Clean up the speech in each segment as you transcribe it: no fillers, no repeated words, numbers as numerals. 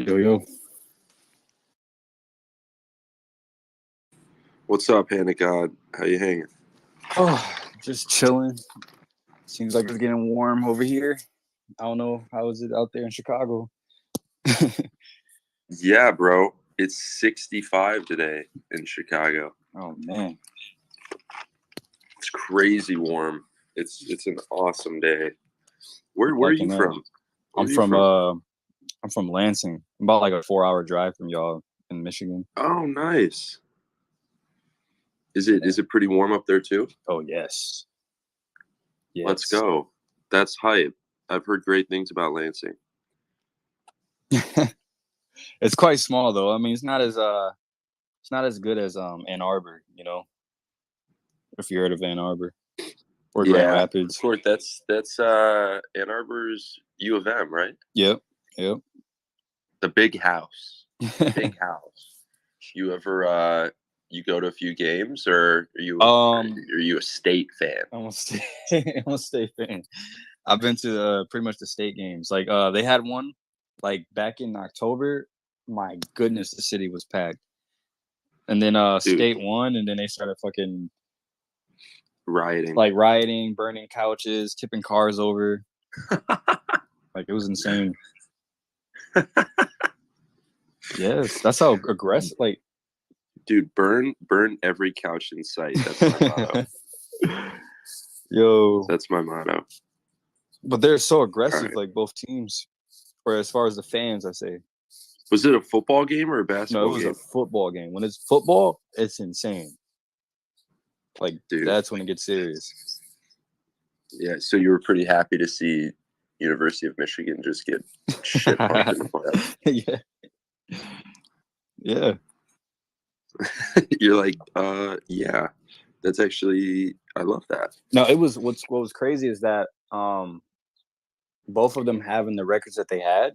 Yo, yo. What's up, Hannah God? How you hanging? Oh, just chilling. Seems like it's getting warm over here. I don't know. How is it out there in Chicago? Yeah, bro. It's 65 today in Chicago. Oh, man. It's crazy warm. It's an awesome day. Where are you Liking that. from? Where I'm are you from I'm from Lansing. About like a 4-hour drive from y'all in Michigan. Oh, nice. Is it pretty warm up there too? Oh, yes. Let's go. That's hype. I've heard great things about Lansing. It's quite small though. I mean, it's not as good as Ann Arbor, if you heard of Ann Arbor or Grand Rapids. Of course, that's Ann Arbor's U of M, right? Yep. The big house. Big house. You ever you go to a few games, or are you a state fan? I'm a state fan. I've been to pretty much the state games. Like they had one like back in October. My goodness, the city was packed. And then state won, and then they started fucking rioting, burning couches, tipping cars over. Like it was insane. Yes, that's how aggressive. Like, dude, burn every couch in sight. That's my motto. Yo, that's my motto. But they're so aggressive, like both teams, or as far as the fans, I say. Was it a football game or a basketball game? No, it was a football game. When it's football, it's insane. Like, dude, that's when it gets serious. Yeah, so you were pretty happy to see University of Michigan just get shit pumped in the playoffs. Yeah. You're like, yeah. That's actually, I love that. No, it was what was crazy is that both of them having the records that they had,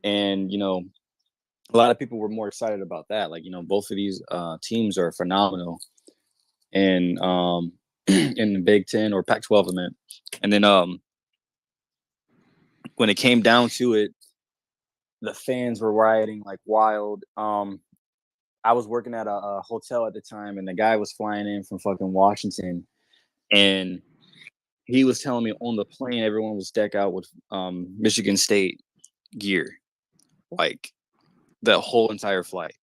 and a lot of people were more excited about that. Like, both of these teams are phenomenal, and in the Big Ten or Pac-12, I meant. And then when it came down to it, the fans were rioting like wild. I was working at a hotel at the time, and the guy was flying in from fucking Washington, and he was telling me on the plane everyone was decked out with Michigan State gear, like the whole entire flight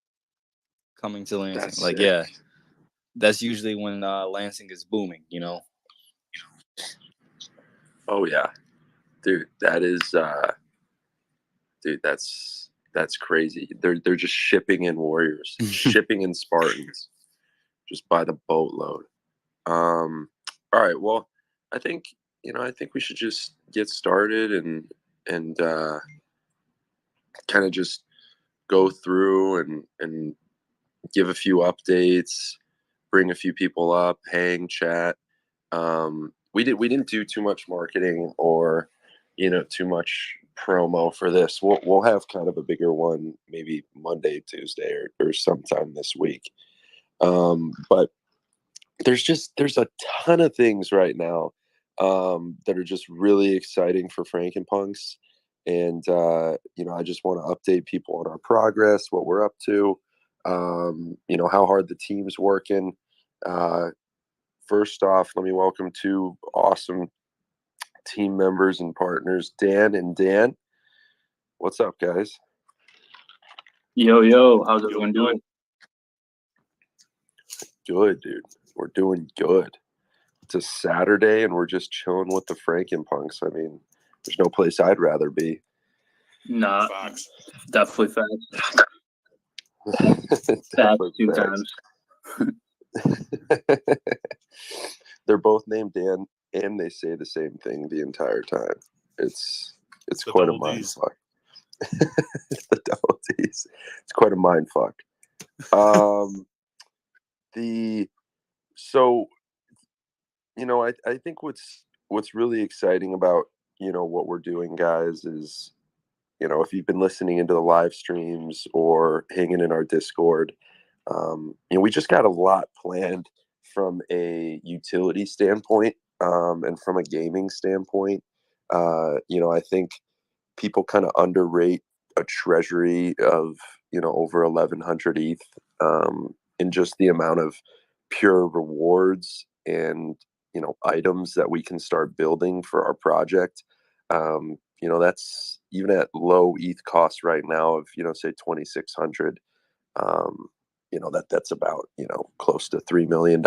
coming to Lansing. That's like sick. Yeah, that's usually when Lansing is booming, Oh yeah, dude, that is, dude, that's crazy. They're just shipping in Warriors, shipping in Spartans, just by the boatload. All right, well, I think we should just get started and kind of just go through and give a few updates, bring a few people up, hang, chat. We didn't do too much marketing or too much promo for this. We'll have kind of a bigger one maybe Monday, Tuesday, or sometime this week. But there's a ton of things right now that are just really exciting for Frankenpunks. And, I just want to update people on our progress, what we're up to, how hard the team's working. First off, let me welcome two awesome team members and partners, Dan and Dan. What's up, guys? Yo, how's everyone doing? Good, dude. We're doing good. It's a Saturday, and we're just chilling with the Frankenpunks. I mean, there's no place I'd rather be. Nah, facts. Definitely facts. Definitely two times. They're both named Dan, and they say the same thing the entire time. It's quite a mind fuck. It's the double D's. It's quite a mind fuck. I think what's really exciting about what we're doing, guys, is if you've been listening into the live streams or hanging in our Discord, we just got a lot planned from a utility standpoint and from a gaming standpoint. I think people kind of underrate a treasury of, over 1,100 ETH, in just the amount of pure rewards and, items that we can start building for our project. That's even at low ETH cost right now of, say 2,600. That's about, close to $3 million,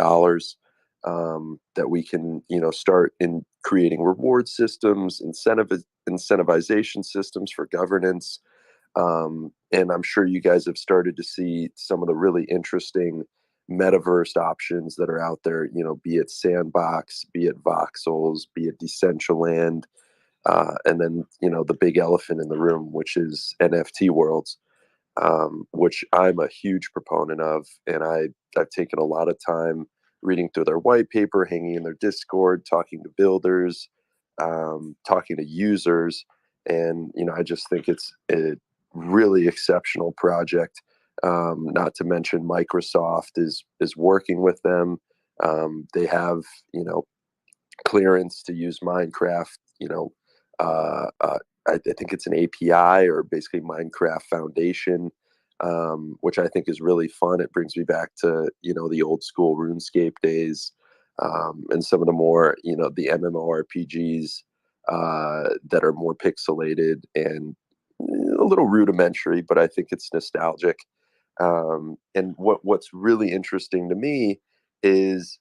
that we can, start in creating reward systems, incentivization systems for governance. And I'm sure you guys have started to see some of the really interesting metaverse options that are out there, be it Sandbox, be it Voxels, be it Decentraland, and then, the big elephant in the room, which is NFT worlds, which I'm a huge proponent of. And I've taken a lot of time reading through their white paper, hanging in their Discord, talking to builders, talking to users. And, I just think it's a really exceptional project. Not to mention Microsoft is working with them. They have, clearance to use Minecraft, I think it's an API, or basically Minecraft Foundation, which I think is really fun. It brings me back to, the old school RuneScape days, and some of the more, the MMORPGs, that are more pixelated and a little rudimentary, but I think it's nostalgic. And what's really interesting to me is,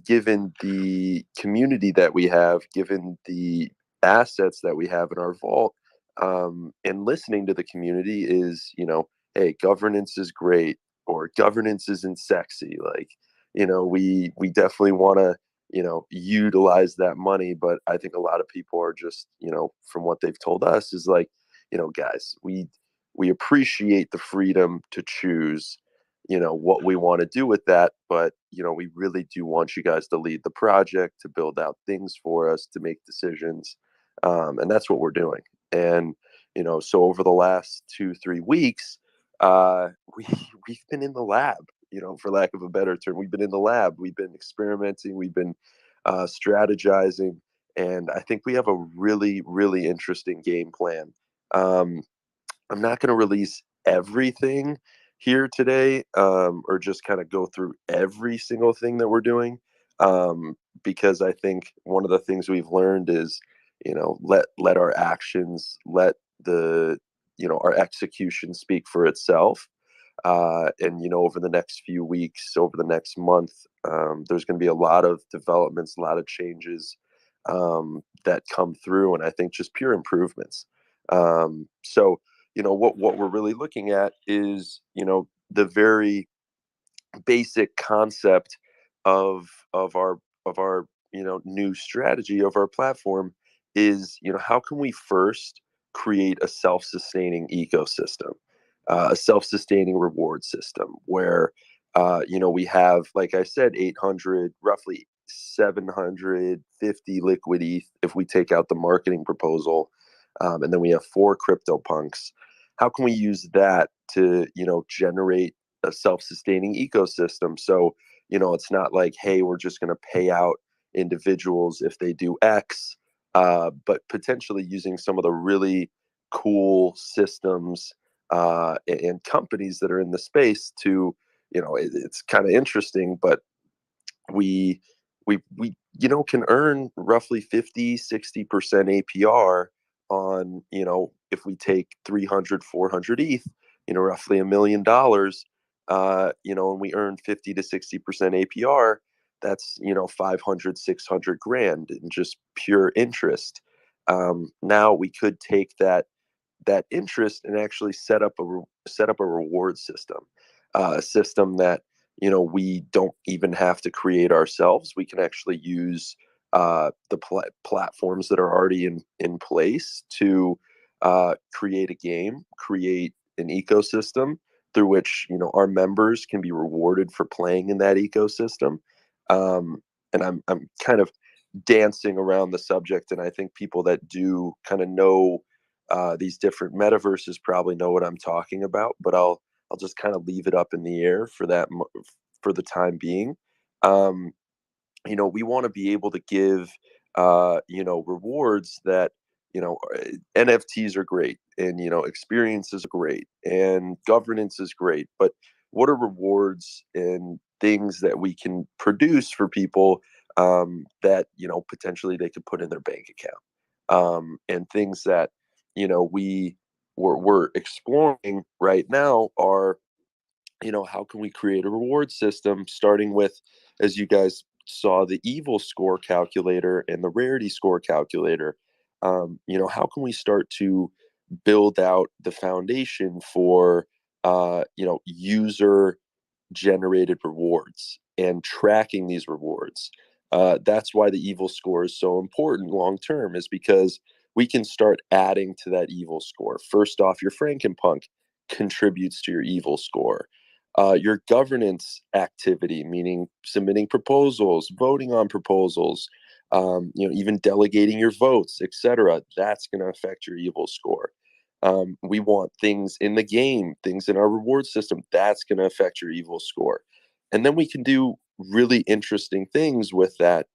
given the community that we have, given the assets that we have in our vault, and listening to the community is, hey, governance is great, or governance isn't sexy. Like, we definitely want to, utilize that money, but I think a lot of people are just, from what they've told us, is like, guys, we appreciate the freedom to choose, what we want to do with that, but, we really do want you guys to lead the project, to build out things for us, to make decisions, and that's what we're doing. And, so over the last 2-3 weeks, we we've been in the lab, for lack of a better term. We've been in the lab, we've been experimenting, we've been strategizing, and I think we have a really, really interesting game plan. um, I'm not going to release everything here today, or just kind of go through every single thing that we're doing, because I think one of the things we've learned is, let our actions, let the, our execution speak for itself. And, over the next few weeks, over the next month, there's going to be a lot of developments, a lot of changes, that come through, and I think just pure improvements. So, what we're really looking at is, the very basic concept of our new strategy of our platform is, how can we first create a self-sustaining ecosystem, a self-sustaining reward system where, we have, like I said, 800, roughly 750 liquid ETH if we take out the marketing proposal, and then we have 4 CryptoPunks. How can we use that to, generate a self-sustaining ecosystem? So, it's not like, hey, we're just going to pay out individuals if they do X, but potentially using some of the really cool systems, and companies that are in the space to, it's kind of interesting, but we we can earn roughly 50-60% APR on, if we take 300-400 ETH, roughly $1 million, and we earn 50-60% APR. That's, 500-600 grand in just pure interest. Now we could take that interest and actually set up a reward system, a system that, we don't even have to create ourselves. We can actually use, the platforms that are already in place to, create a game, create an ecosystem through which, our members can be rewarded for playing in that ecosystem. And I'm kind of dancing around the subject, and I think people that do kind of know, these different metaverses probably know what I'm talking about, but I'll just kind of leave it up in the air for for the time being. We want to be able to give, rewards that, NFTs are great, and experiences are great, and governance is great, but what are rewards and things that we can produce for people, that potentially they could put in their bank account, and things that we're exploring right now are, how can we create a reward system, starting with, as you guys saw, the evil score calculator and the rarity score calculator. How can we start to build out the foundation for user generated rewards and tracking these rewards? That's why the evil score is so important long term, is because we can start adding to that evil score. First off, your Frankenpunk contributes to your evil score. Your governance activity, meaning submitting proposals, voting on proposals, even delegating your votes, etc., that's going to affect your evil score. We want things in the game, things in our reward system, that's going to affect your evil score. And then we can do really interesting things with that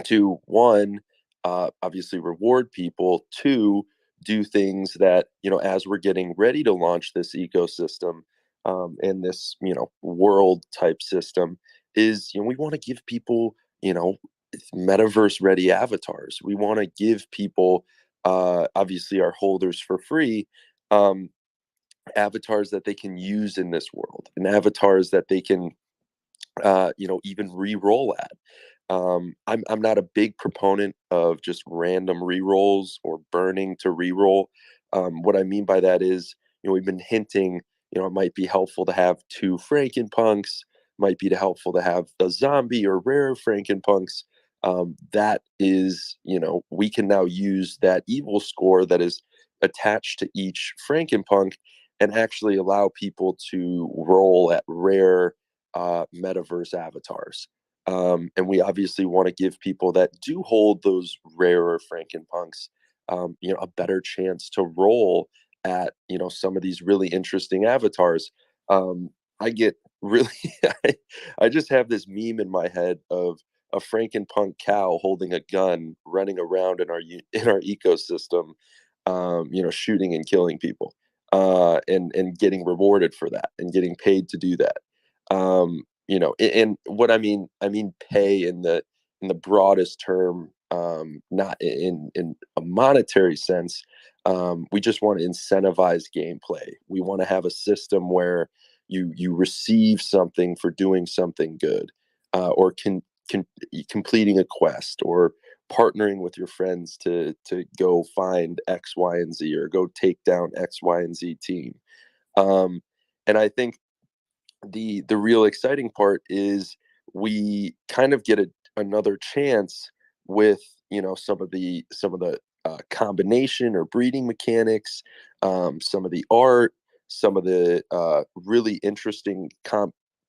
to, one, obviously reward people, two, do things that, as we're getting ready to launch this ecosystem, and this, world type system, is, we want to give people, metaverse ready avatars. We want to give people, obviously our holders for free, um, avatars that they can use in this world, and avatars that they can, even re-roll at. I'm not a big proponent of just random re-rolls or burning to re-roll. What I mean by that is, we've been hinting, it might be helpful to have two Frankenpunks, might be helpful to have a zombie or rare Frankenpunks. That is, we can now use that evil score that is attached to each Frankenpunk and actually allow people to roll at rare metaverse avatars. And we obviously want to give people that do hold those rarer Frankenpunks, a better chance to roll at, some of these really interesting avatars. I get really, I just have this meme in my head of a Frankenpunk cow holding a gun, running around in our ecosystem, shooting and killing people, and getting rewarded for that and getting paid to do that. And what I mean pay in the broadest term, not in a monetary sense. We just want to incentivize gameplay. We want to have a system where you receive something for doing something good, or completing a quest, or partnering with your friends to go find X, Y, and Z, or go take down X, Y, and Z team. And I think the real exciting part is we kind of get another chance with, some of the combination or breeding mechanics, some of the art, some of the really interesting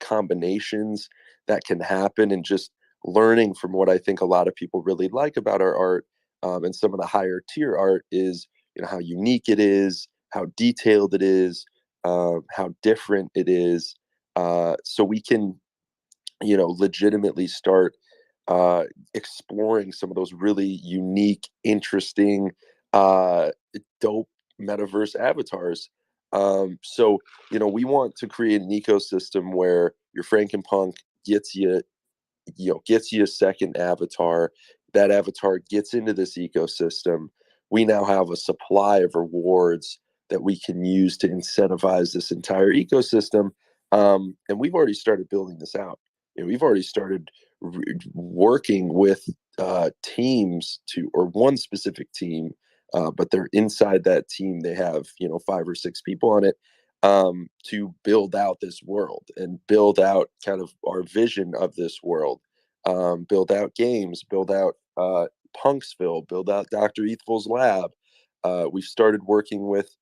combinations that can happen, and just learning from what I think a lot of people really like about our art, and some of the higher tier art is, how unique it is, how detailed it is, how different it is, so we can, legitimately start exploring some of those really unique, interesting, uh, dope metaverse avatars. So, we want to create an ecosystem where your Frankenpunk gets you, gets you a second avatar. That avatar gets into this ecosystem. We now have a supply of rewards that we can use to incentivize this entire ecosystem. And we've already started building this out. We've already started working with teams to, or one specific team, but they're inside that team. They have, 5 or 6 people on it, to build out this world and build out kind of our vision of this world, build out games, build out Punksville, build out Dr. Ethvel's lab. We've started working with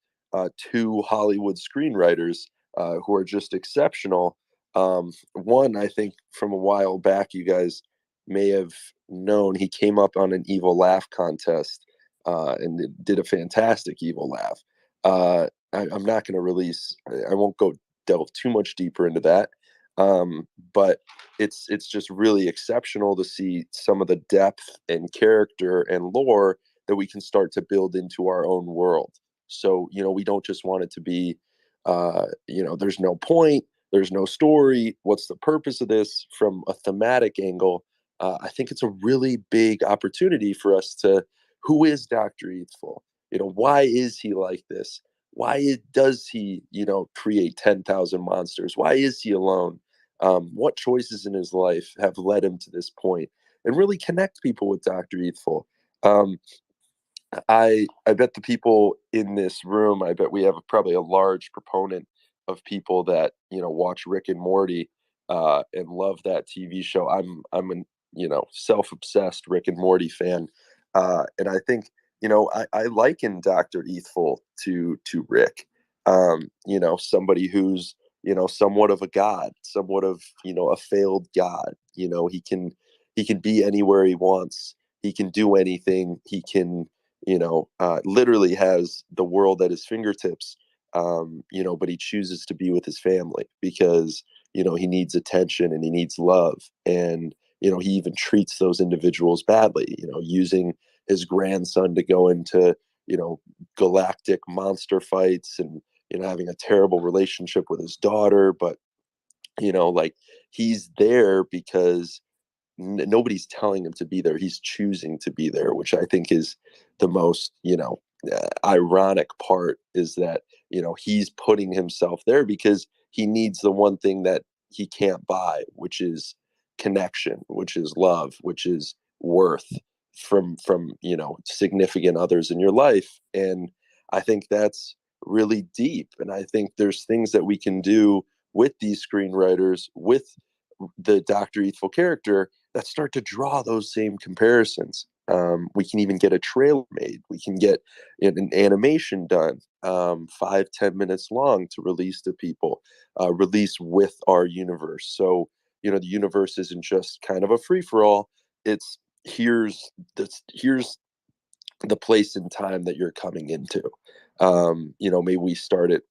2 Hollywood screenwriters, who are just exceptional. One, I think from a while back, you guys may have known, he came up on an evil laugh contest, and did a fantastic evil laugh. I'm not going to release. I won't go delve too much deeper into that. But it's just really exceptional to see some of the depth and character and lore that we can start to build into our own world. So, we don't just want it to be, there's no point, there's no story. What's the purpose of this from a thematic angle? I think it's a really big opportunity for us to, who is Dr. Eathful? Why is he like this? Why does he, create 10,000 monsters? Why is he alone? What choices in his life have led him to this point? And really connect people with Dr. Eathful. Um, I bet the people in this room, I bet we have probably a large proponent of people that watch Rick and Morty and love that TV show. I'm an self-obsessed Rick and Morty fan, and I think I liken Dr. Eathful to Rick. Somebody who's somewhat of a god, somewhat of a failed god. He can be anywhere he wants. He can do anything. He can literally has the world at his fingertips, but he chooses to be with his family because, he needs attention and he needs love. And, he even treats those individuals badly, using his grandson to go into, galactic monster fights and, having a terrible relationship with his daughter. But, like he's there because nobody's telling him to be there. He's choosing to be there, which I think is the most, ironic part is that, he's putting himself there because he needs the one thing that he can't buy, which is connection, which is love, which is worth from, significant others in your life. And I think that's really deep. And I think there's things that we can do with these screenwriters, with the Dr. Eathful character that start to draw those same comparisons. We can even get a trailer made. We can get an animation done, 5-10 minutes long to release to people, release with our universe. So, the universe isn't just kind of a free for all. It's here's the place and time that you're coming into. Maybe we start it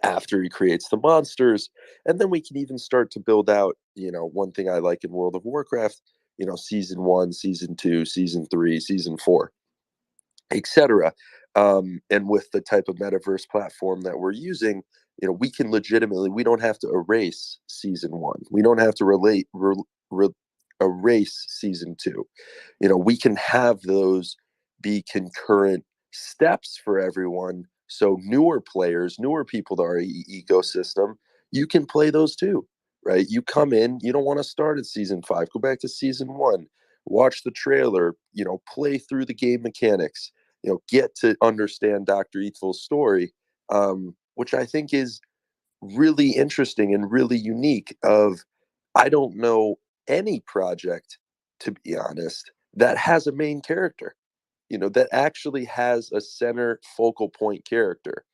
after he creates the monsters, and then we can even start to build out, one thing I like in World of Warcraft, season 1, season 2, season 3, season 4, etc. And with the type of metaverse platform that we're using, we can legitimately, we don't have to erase season 1, we don't have to erase season 2. We can have those be concurrent steps for everyone. So newer players, newer people to our ecosystem, you can play those too, right? You come in, you don't want to start at season 5, go back to season 1, watch the trailer, play through the game mechanics, get to understand Dr. Eathful's story, which I think is really interesting and really unique. I don't know any project, to be honest, that has a main character, that actually has a center focal point character.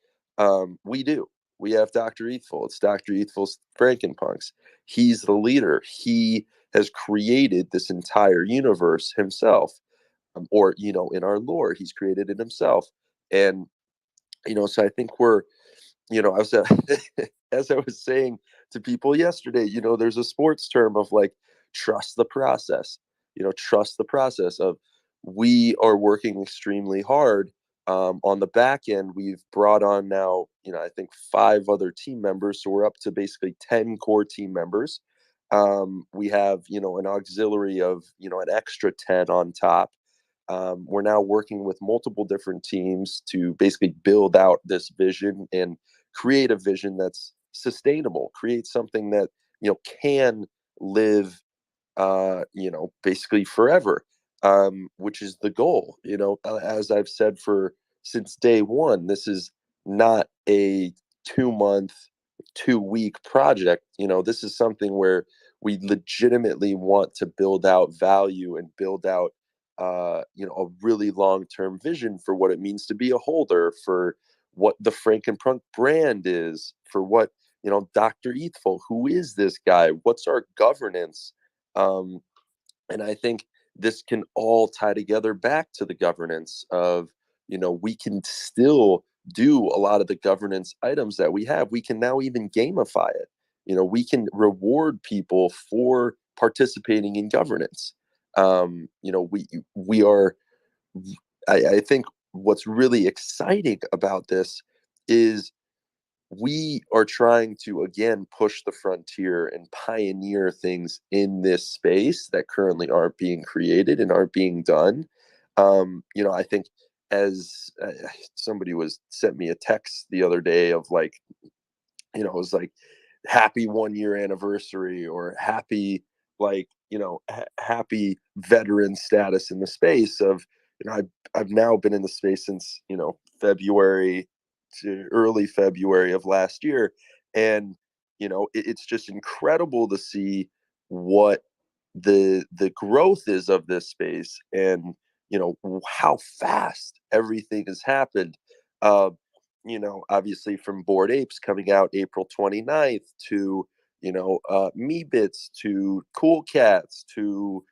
We do. We have Dr. Eathful. It's Dr. Eathful's Frankenpunks. He's the leader. He has created this entire universe himself, or in our lore, he's created it himself. And so I think I was as I was saying to people yesterday, there's a sports term of like trust the process. Trust the process of, we are working extremely hard on the back end. We've brought on now, I think 5 other team members, so we're up to basically 10 core team members. We have an auxiliary of an extra 10 on top. We're now working with multiple different teams to basically build out this vision and create a vision that's sustainable, create something that can live basically forever, which is the goal. As I've said for since day one, this is not a 2-month, 2-week project. This is something where we legitimately want to build out value and build out a really long-term vision for what it means to be a holder, for what the Frankenpunk brand is, for what Dr. Eathful, who is this guy, what's our governance. And I think this can all tie together back to the governance of, we can still do a lot of the governance items that we have. We can now even gamify it. We can reward people for participating in governance. We are I think what's really exciting about this is we are trying to again push the frontier and pioneer things in this space that currently aren't being created and aren't being done. I think as somebody was sent me a text the other day of like, it was like happy 1 year anniversary or happy like happy veteran status in the space of I've now been in the space since February to early February of last year, and it's just incredible to see what the growth is of this space, and how fast everything has happened. uh, Obviously from Bored Apes coming out April 29th to, Me Bits to Cool Cats to,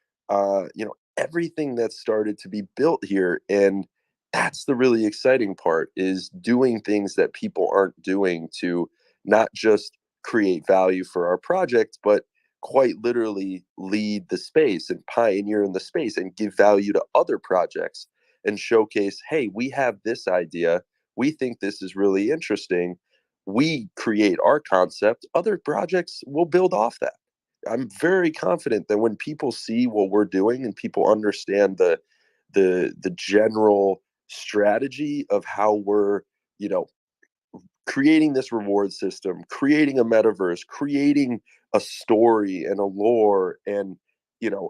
everything that started to be built here. And that's the really exciting part, is doing things that people aren't doing to not just create value for our project, but quite literally lead the space and pioneer in the space and give value to other projects and showcase, hey, we have this idea, we think this is really interesting, we create our concept, other projects will build off that. I'm very confident that when people see what we're doing and people understand the general strategy of how we're, you know, creating this reward system, creating a metaverse, creating a story and a lore, and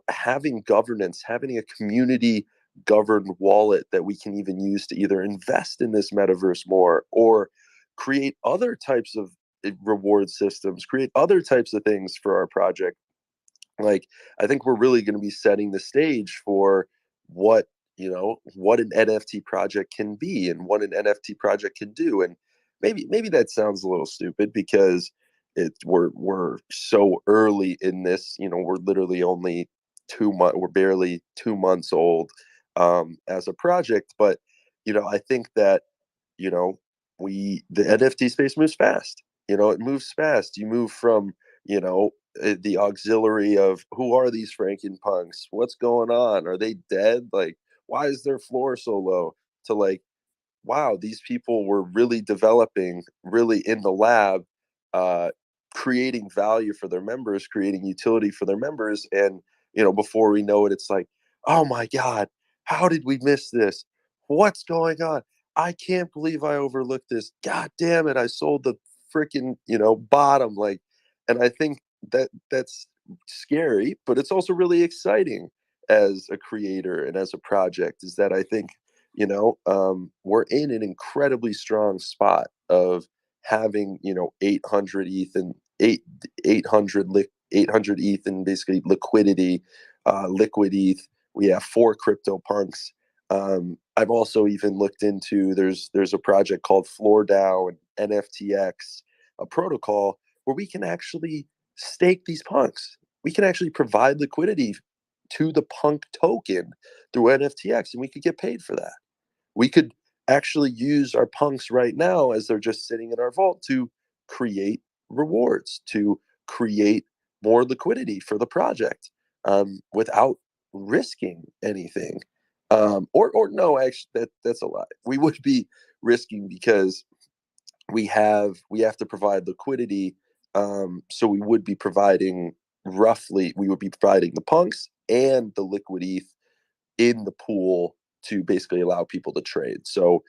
having governance, having a community governed wallet that we can even use to either invest in this metaverse more or create other types of reward systems, create other types of things for our project. Like, I think we're really going to be setting the stage for what what an NFT project can be and what an NFT project can do. And maybe that sounds a little stupid because we're so early in this. We're literally only 2 months, we're barely 2 months old as a project. But I think that you know the NFT space moves fast. It moves fast. You move from the auxiliary of, who are these Frankenpunks? What's going on? Are they dead? Like, why is their floor so low? To like, wow, these people were really developing, really in the lab, uh, creating value for their members, creating utility for their members. And, before we know it, it's like, oh my God, how did we miss this? What's going on? I can't believe I overlooked this. God damn it, I sold the freaking, bottom. Like, and I think that's scary, but it's also really exciting as a creator and as a project, is that I think we're in an incredibly strong spot of having 800 ETH and 800 ETH and basically liquidity, liquid ETH. We have 4 CryptoPunks. I've also even looked into, there's a project called FloorDAO and NFTX, a protocol where we can actually stake these punks. We can actually provide liquidity to the punk token through NFTX, and we could get paid for that. We could actually use our punks right now as they're just sitting in our vault to create rewards, to create more liquidity for the project, without risking anything. Or no, actually, that's a lie. We would be risking because we have to provide liquidity. So we would be providing the punks and the liquid ETH in the pool to basically allow people to trade. So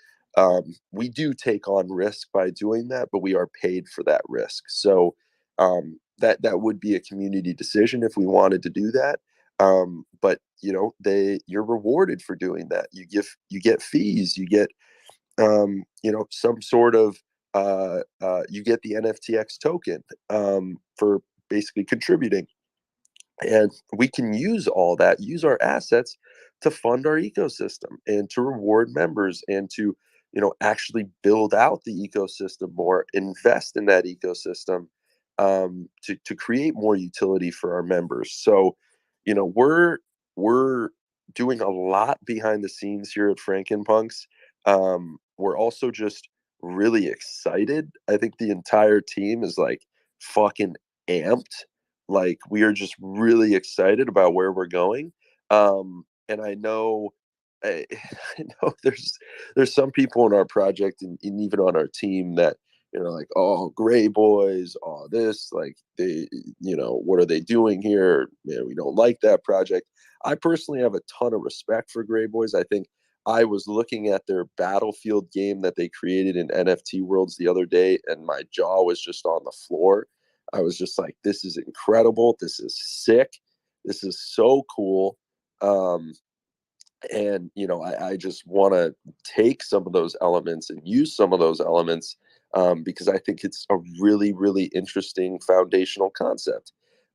we do take on risk by doing that, but we are paid for that risk. So that would be a community decision if we wanted to do that. But you're rewarded for doing that. You get fees. You get some sort of you get the NFTX token for basically contributing, and we can use all that, use our assets to fund our ecosystem and to reward members and to actually build out the ecosystem more, invest in that ecosystem, to create more utility for our members. So we're doing a lot behind the scenes here at Frankenpunks. We're also just really excited. I think the entire team is like fucking amped. Like, we are just really excited about where we're going. And I know I know there's some people in our project and even on our team that, like, oh, gray boys, oh, this, like, they, what are they doing here? We don't like that project. I personally have a ton of respect for gray boys. I think I was looking at their Battlefield game that they created in NFT Worlds the other day, and my jaw was just on the floor. I was just like, this is incredible. This is sick. This is so cool. Um, and I just want to take some of those elements and use some of those elements, because I think it's a really, really interesting foundational concept.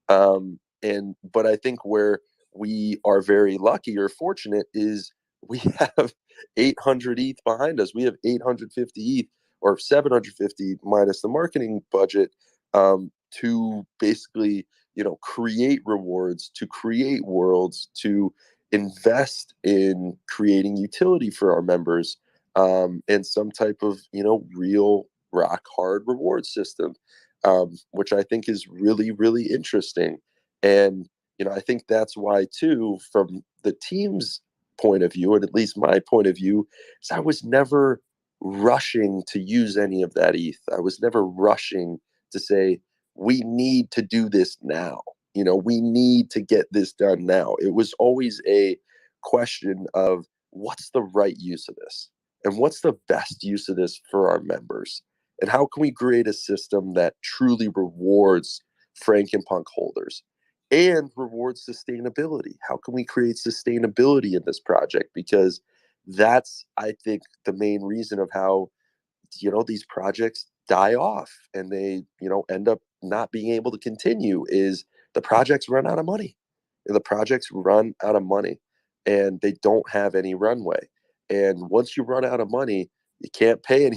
But I think where we are very lucky or fortunate is we have 800 ETH behind us. We have 850 ETH, or 750 minus the marketing budget, to basically create rewards, to create worlds, to invest in creating utility for our members, and some type of real rock hard reward system, which I think is really, really interesting. And I think that's why too, from the team's point of view, and at least my point of view, is I was never rushing to use any of that ETH. I was never rushing to say we need to do this now. We need to get this done now. It was always a question of what's the right use of this, and what's the best use of this for our members, and how can we create a system that truly rewards Frankenpunk holders and rewards sustainability. How can we create sustainability in this project? Because that's, I think, the main reason of how these projects die off and they end up not being able to continue, is the projects run out of money. The projects run out of money and they don't have any runway. And once you run out of money, you can't pay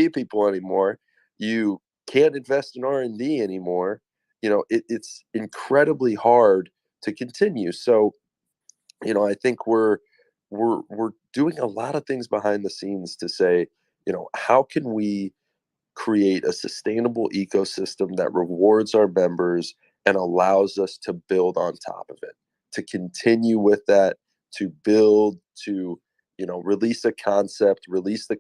people anymore. You can't invest in R&D anymore. It's incredibly hard to continue. So I think we're doing a lot of things behind the scenes to say, how can we create a sustainable ecosystem that rewards our members and allows us to build on top of it, to continue with that, to build, to release the concept 2, release the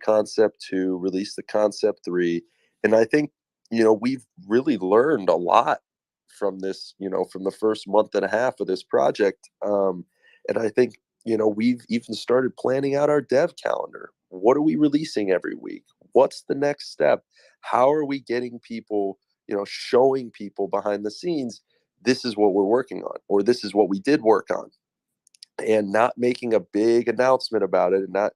concept 3. And I think we've really learned a lot from this, from the first month and a half of this project. And I think we've even started planning out our dev calendar. What are we releasing every week? What's the next step? How are we getting people, showing people behind the scenes, this is what we're working on, or this is what we did work on, and not making a big announcement about it, and not,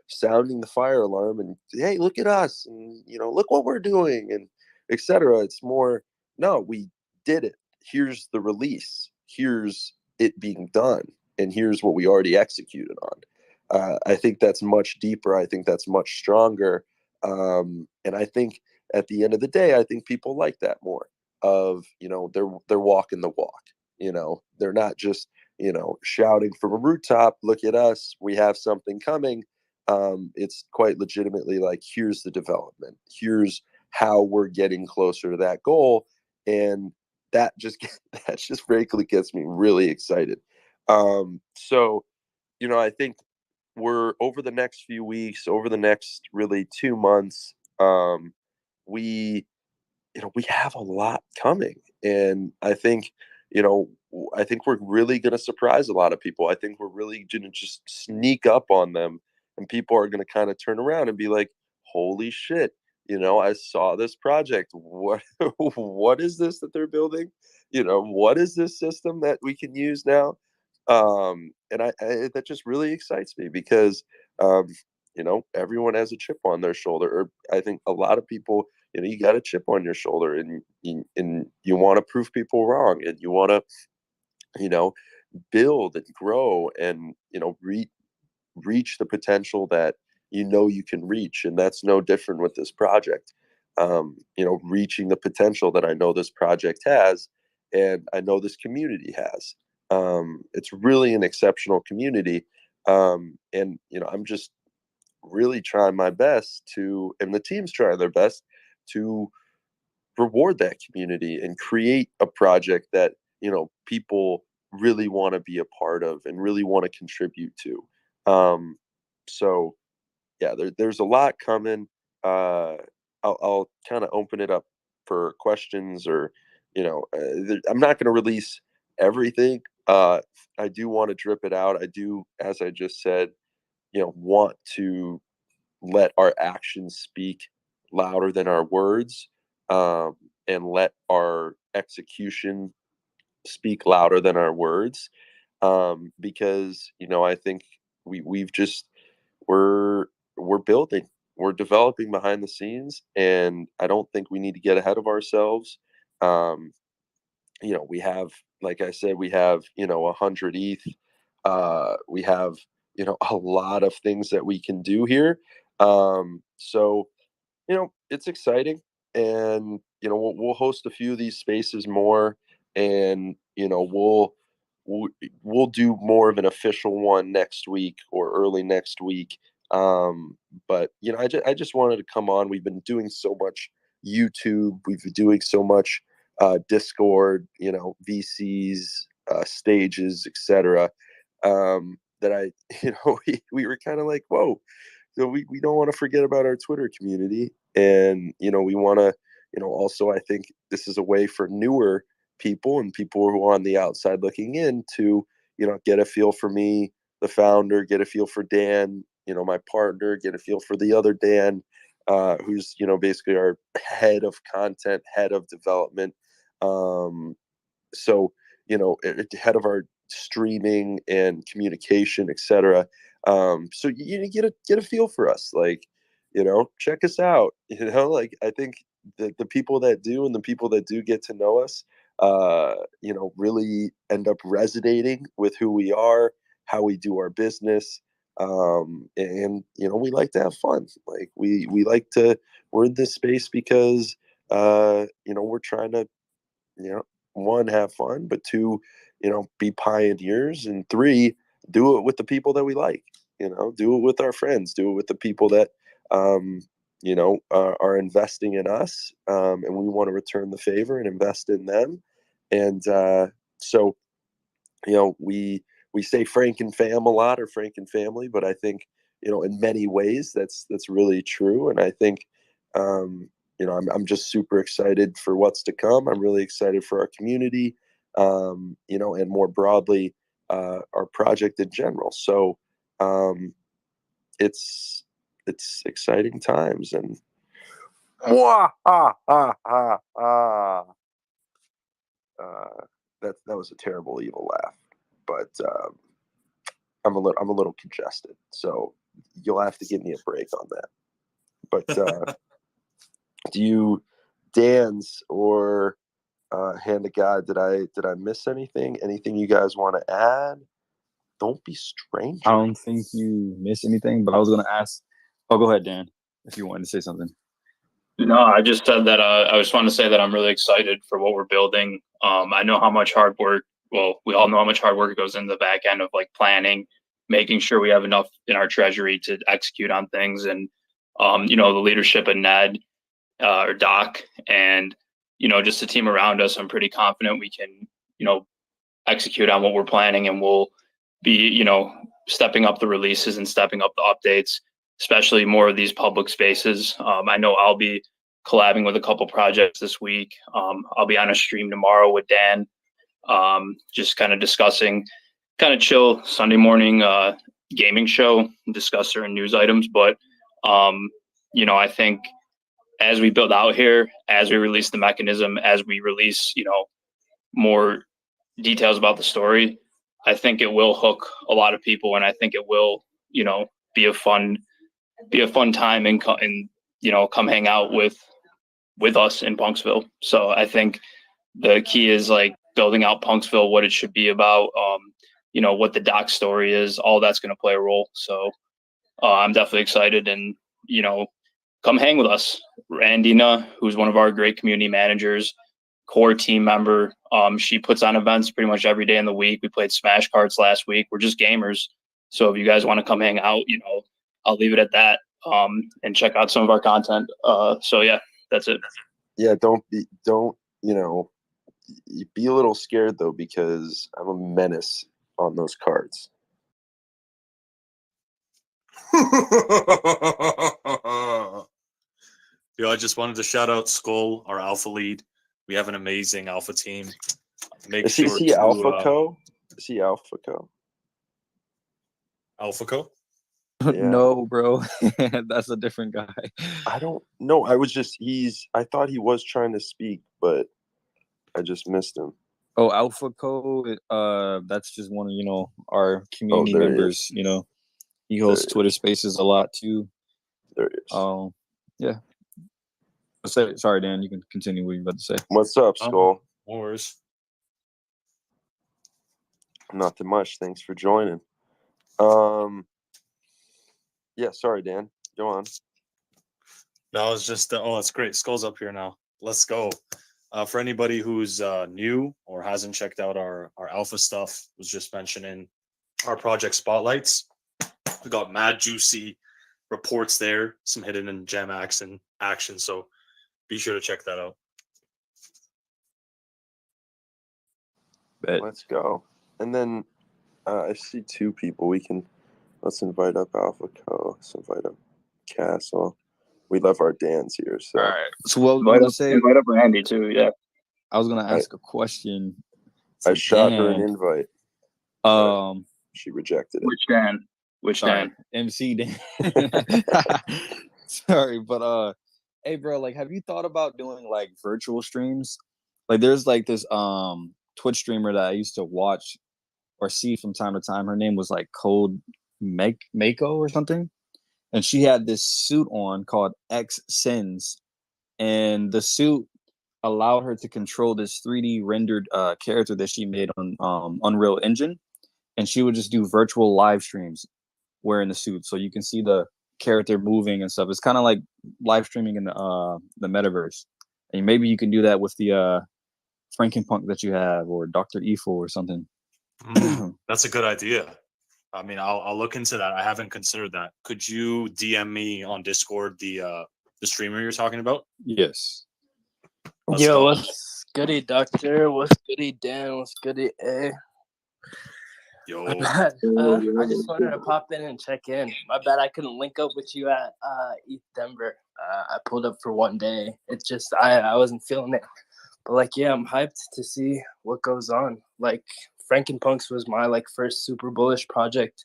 sounding the fire alarm and, hey, look at us, and, look what we're doing, and etc. It's more, no, we did it. Here's the release. Here's it being done. And here's what we already executed on. I think that's much deeper. I think that's much stronger. And I think at the end of the day, I think people like that more, of, they're walking the walk. They're not just, shouting from a rooftop, look at us, we have something coming. It's quite legitimately like, here's the development. Here's how we're getting closer to that goal. And that just that just frankly gets me really excited. So, I think we're, over the next few weeks, over the next really 2 months, we we have a lot coming, and I think we're really going to surprise a lot of people. I think we're really going to just sneak up on them, and people are going to kind of turn around and be like, "Holy shit! I saw this project. What what is this that they're building? What is this system that we can use now?" And that just really excites me, because um, everyone has a chip on their shoulder, or I think a lot of people, you got a chip on your shoulder, and you want to prove people wrong, and you want to, you know, build and grow, and reach the potential that you can reach. And that's no different with this project. Reaching the potential that I know this project has, and I know this community has. It's really an exceptional community, and I'm just really trying my best to, and the team's trying their best to reward that community and create a project that people really want to be a part of and really want to contribute to. So yeah, there's a lot coming. I'll kind of open it up for questions, or I'm not going to release everything. I do want to drip it out. I do, as I just said, want to let our actions speak louder than our words, and let our execution speak louder than our words, because I think we've just we're we're building, we're developing behind the scenes, and I don't think we need to get ahead of ourselves. um, we have, like I said, we have 100 ETH. We have a lot of things that we can do here. So it's exciting, and we'll host a few of these spaces more, and we'll we'll do more of an official one next week or early next week. But I just wanted to come on. We've been doing so much YouTube. We've been doing so much Discord, VCs, stages, etc. That I, we were kind of like, whoa. So we don't want to forget about our Twitter community, and we want to also, I think this is a way for newer people and people who are on the outside looking in to get a feel for me, the founder, get a feel for Dan, my partner, get a feel for the other Dan, who's basically our head of content, head of development. So head of our streaming and communication, etc. So you get a feel for us, like check us out. Like, I think the people that do, and the people that do get to know us, really end up resonating with who we are, how we do our business. And we like to have fun. Like, we like to, we're in this space because we're trying to one, have fun, but two, be pioneers, and three, do it with the people that we like. Do it with our friends, do it with the people that are investing in us, and we want to return the favor and invest in them. And so we say Franken fam a lot, or Franken family, but I think in many ways that's really true. And I think I'm just super excited for what's to come. I'm really excited for our community, and more broadly, our project in general. So um, it's exciting times. And Mwah, ah, ah, ah, ah. That was a terrible evil laugh, but I'm a little congested, so you'll have to give me a break on that. But do you, Dan's or Hand of God, did I miss anything? Anything you guys want to add? Don't be strange. I don't think you missed anything, but I was gonna ask. Oh, go ahead, Dan, if you wanted to say something. No, I just said that I just want to say that I'm really excited for what we're building. I know how much hard work, well, we all know how much hard work goes into the back end of like planning, making sure we have enough in our treasury to execute on things. And, the leadership of Ned, or Doc, and, just the team around us, I'm pretty confident we can, execute on what we're planning, and we'll be, stepping up the releases and stepping up the updates, especially more of these public spaces. I know I'll be collabing with a couple projects this week. I'll be on a stream tomorrow with Dan, just kind of discussing, kind of chill Sunday morning gaming show, discuss certain news items. But, I think as we build out here, as we release the mechanism, as we release, more details about the story, I think it will hook a lot of people, and I think it will, be a fun time, and come hang out with us in Punksville. So I think the key is like building out Punksville, what it should be about, what the doc story is. All that's going to play a role. So I'm definitely excited, and come hang with us. Randina, who's one of our great community managers, core team member. She puts on events pretty much every day in the week. We played Smash Cards last week. We're just gamers. So if you guys want to come hang out, I'll leave it at that. And check out some of our content. So yeah, that's it. Yeah, don't be a little scared though, because I'm a menace on those cards. Yo, I just wanted to shout out Skull, our alpha lead. We have an amazing alpha team. Make Is sure he to Alpha Co? Is he Alpha Co? Alpha Co. Yeah. No, bro. That's a different guy. I don't know. I thought he was trying to speak, but I just missed him. Oh, Alpha Co. That's just one of our community there he members. He hosts he Twitter Spaces a lot too. There he is. Yeah. Sorry, Dan. You can continue what you're about to say. What's up, Skull? No worries. Nothing much. Thanks for joining. Yeah, sorry, Dan. Go on. No, it's just that's great. Skull's up here now. Let's go. For anybody who's new or hasn't checked out our alpha stuff, was just mentioning our project spotlights. We got mad juicy reports there, some hidden and gem action. So be sure to check that out. Bet. Let's go. And then I see two people. Let's invite up Alpha Co. Let's invite up Castle. We love our Dans here. So. All right. So what I was say? Invite up Randy too. Yeah. I was gonna ask a question. I shot her an invite. She rejected it. Which Dan? Dan? MC Dan. Sorry, but hey, bro, like, have you thought about doing like virtual streams? Like, there's like this Twitch streamer that I used to watch or see from time to time. Her name was like Cold Mako or something, and she had this suit on called X Sins, and the suit allowed her to control this 3D rendered character that she made on Unreal Engine, and she would just do virtual live streams wearing the suit, so you can see the character moving and stuff. It's kind of like live streaming in the metaverse, and maybe you can do that with the Frankenpunk that you have, or Dr. Evil or something. That's a good idea. I mean, I'll look into that. I haven't considered that. Could you DM me on Discord the streamer you're talking about? Yes. Yo, what's goody, Doctor? What's goody, Dan? What's goody, A? Yo. I just wanted to pop in and check in. My bad I couldn't link up with you at ETH Denver. I pulled up for one day. It's just I wasn't feeling it. But like, yeah, I'm hyped to see what goes on. Like, Frankenpunks was my like first super bullish project.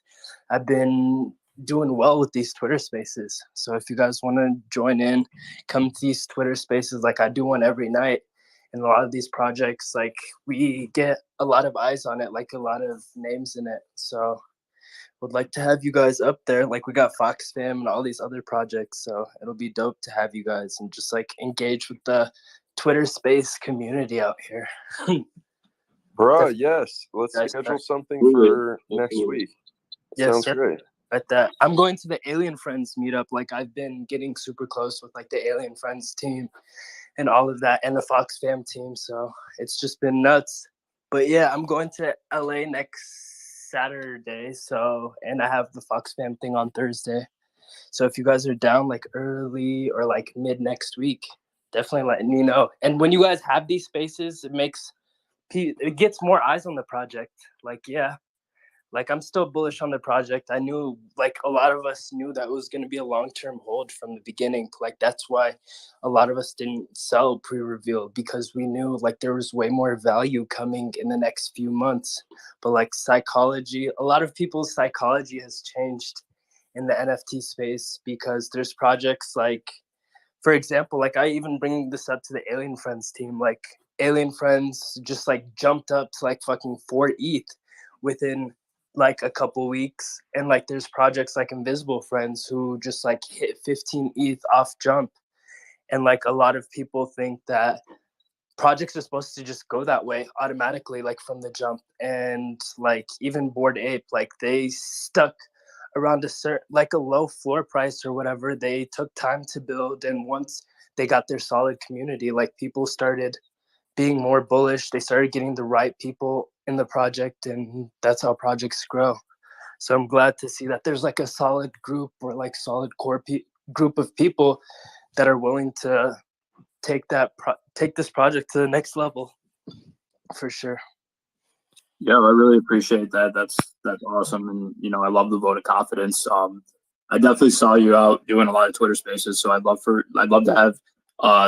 I've been doing well with these Twitter spaces. So if you guys want to join in, come to these Twitter spaces. Like, I do one every night. And a lot of these projects, like, we get a lot of eyes on it, like a lot of names in it. So would like to have you guys up there. Like, we got Fox Fam and all these other projects. So it'll be dope to have you guys and just like engage with the Twitter space community out here. Bruh, yes. Let's schedule something for next week. Sounds great. At that, I'm going to the Alien Friends meetup. Like, I've been getting super close with like the Alien Friends team and all of that, and the Fox Fam team. So it's just been nuts. But yeah, I'm going to LA next Saturday. So, and I have the Fox Fam thing on Thursday. So if you guys are down like early or like mid next week, definitely let me know. And when you guys have these spaces, it gets more eyes on the project. Like, yeah, like, I'm still bullish on the project. I knew, like, a lot of us knew that it was going to be a long-term hold from the beginning. Like, that's why a lot of us didn't sell pre-reveal, because we knew, like, there was way more value coming in the next few months. But, like, a lot of people's psychology has changed in the NFT space, because there's projects like, for example, like, I even bring this up to the Alien Friends team. Like, Alien Friends just, like, jumped up to, like, fucking 4 ETH within like a couple weeks, and like there's projects like Invisible Friends who just like hit 15 ETH off jump. And like a lot of people think that projects are supposed to just go that way automatically, like from the jump. And like even Bored Ape, like they stuck around a certain, like a low floor price or whatever. They took time to build, and once they got their solid community, like people started being more bullish. They started getting the right people in the project, and that's how projects grow. So I'm glad to see that there's like a solid group, or like solid core group of people that are willing to take this project to the next level, for sure. Yeah, I really appreciate that. That's awesome, and I love the vote of confidence. I definitely saw you out doing a lot of Twitter Spaces, so I'd love to have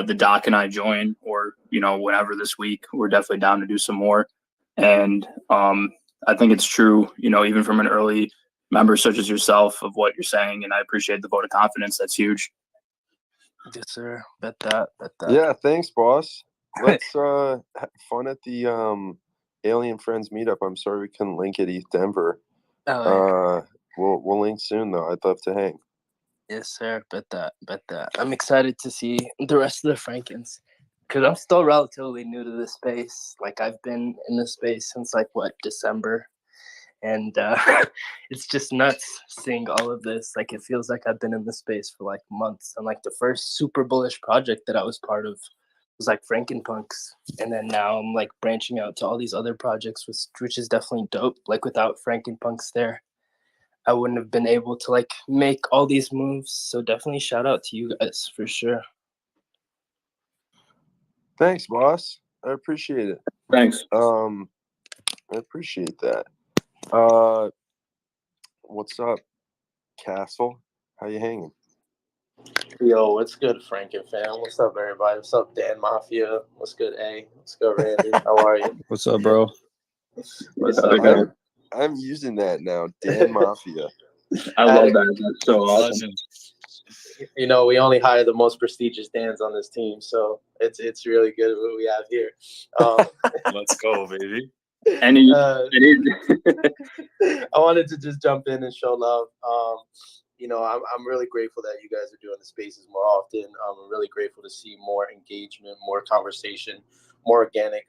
the doc and I join, or whenever this week. We're definitely down to do some more, and I think it's true, even from an early member such as yourself, of what you're saying, and I appreciate the vote of confidence. That's huge. Yes, sir. Bet that. Yeah, thanks, boss. Let's have fun at the Alien Friends meetup. I'm sorry we couldn't link at ETH Denver. Oh, We'll link soon though. I'd love to hang. yes, sir. Bet that. I'm excited to see the rest of the Frankens, because I'm still relatively new to this space. Like, I've been in this space since December, and it's just nuts seeing all of this. Like, it feels like I've been in this space for months, and the first super bullish project that I was part of was Frankenpunks, and then now I'm branching out to all these other projects, which is definitely dope. Without Frankenpunks there, I wouldn't have been able to make all these moves. So definitely shout out to you guys for sure. Thanks, boss. I appreciate it. Thanks. I appreciate that. What's up, Castle? How you hanging? Yo, what's good, Franken fam? What's up, everybody? What's up, Dan Mafia? What's good, A? What's good, Randy? How are you? What's up, bro? What's up, man? I'm using that now, Dan Mafia. I love that. That's so awesome. We only hire the most prestigious Dans on this team, so it's really good what we have here. Let's go, baby. I wanted to just jump in and show love. I'm really grateful that you guys are doing the spaces more often. I'm really grateful to see more engagement, more conversation, more organic,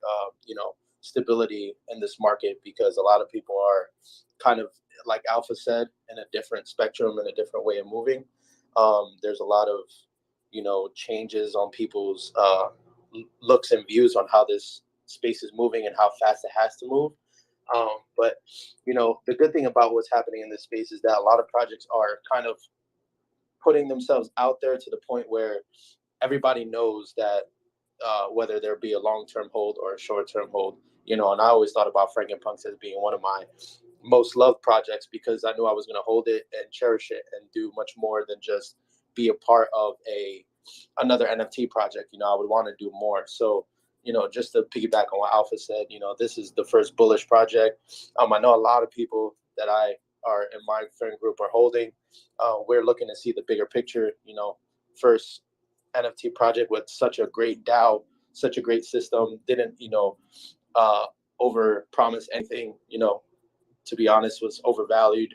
stability in this market, because a lot of people are kind of, like Alpha said, in a different spectrum and a different way of moving. There's a lot of, changes on people's looks and views on how this space is moving and how fast it has to move. But the good thing about what's happening in this space is that a lot of projects are kind of putting themselves out there to the point where everybody knows that whether there be a long-term hold or a short-term hold, and I always thought about Frankenpunks as being one of my most loved projects, because I knew I was going to hold it and cherish it and do much more than just be a part of another NFT project. I would want to do more. So, just to piggyback on what Alpha said, this is the first bullish project. I know a lot of people that I are in my friend group are holding. We're looking to see the bigger picture. First NFT project with such a great DAO, such a great system. Didn't over promise anything. To be honest, was overvalued.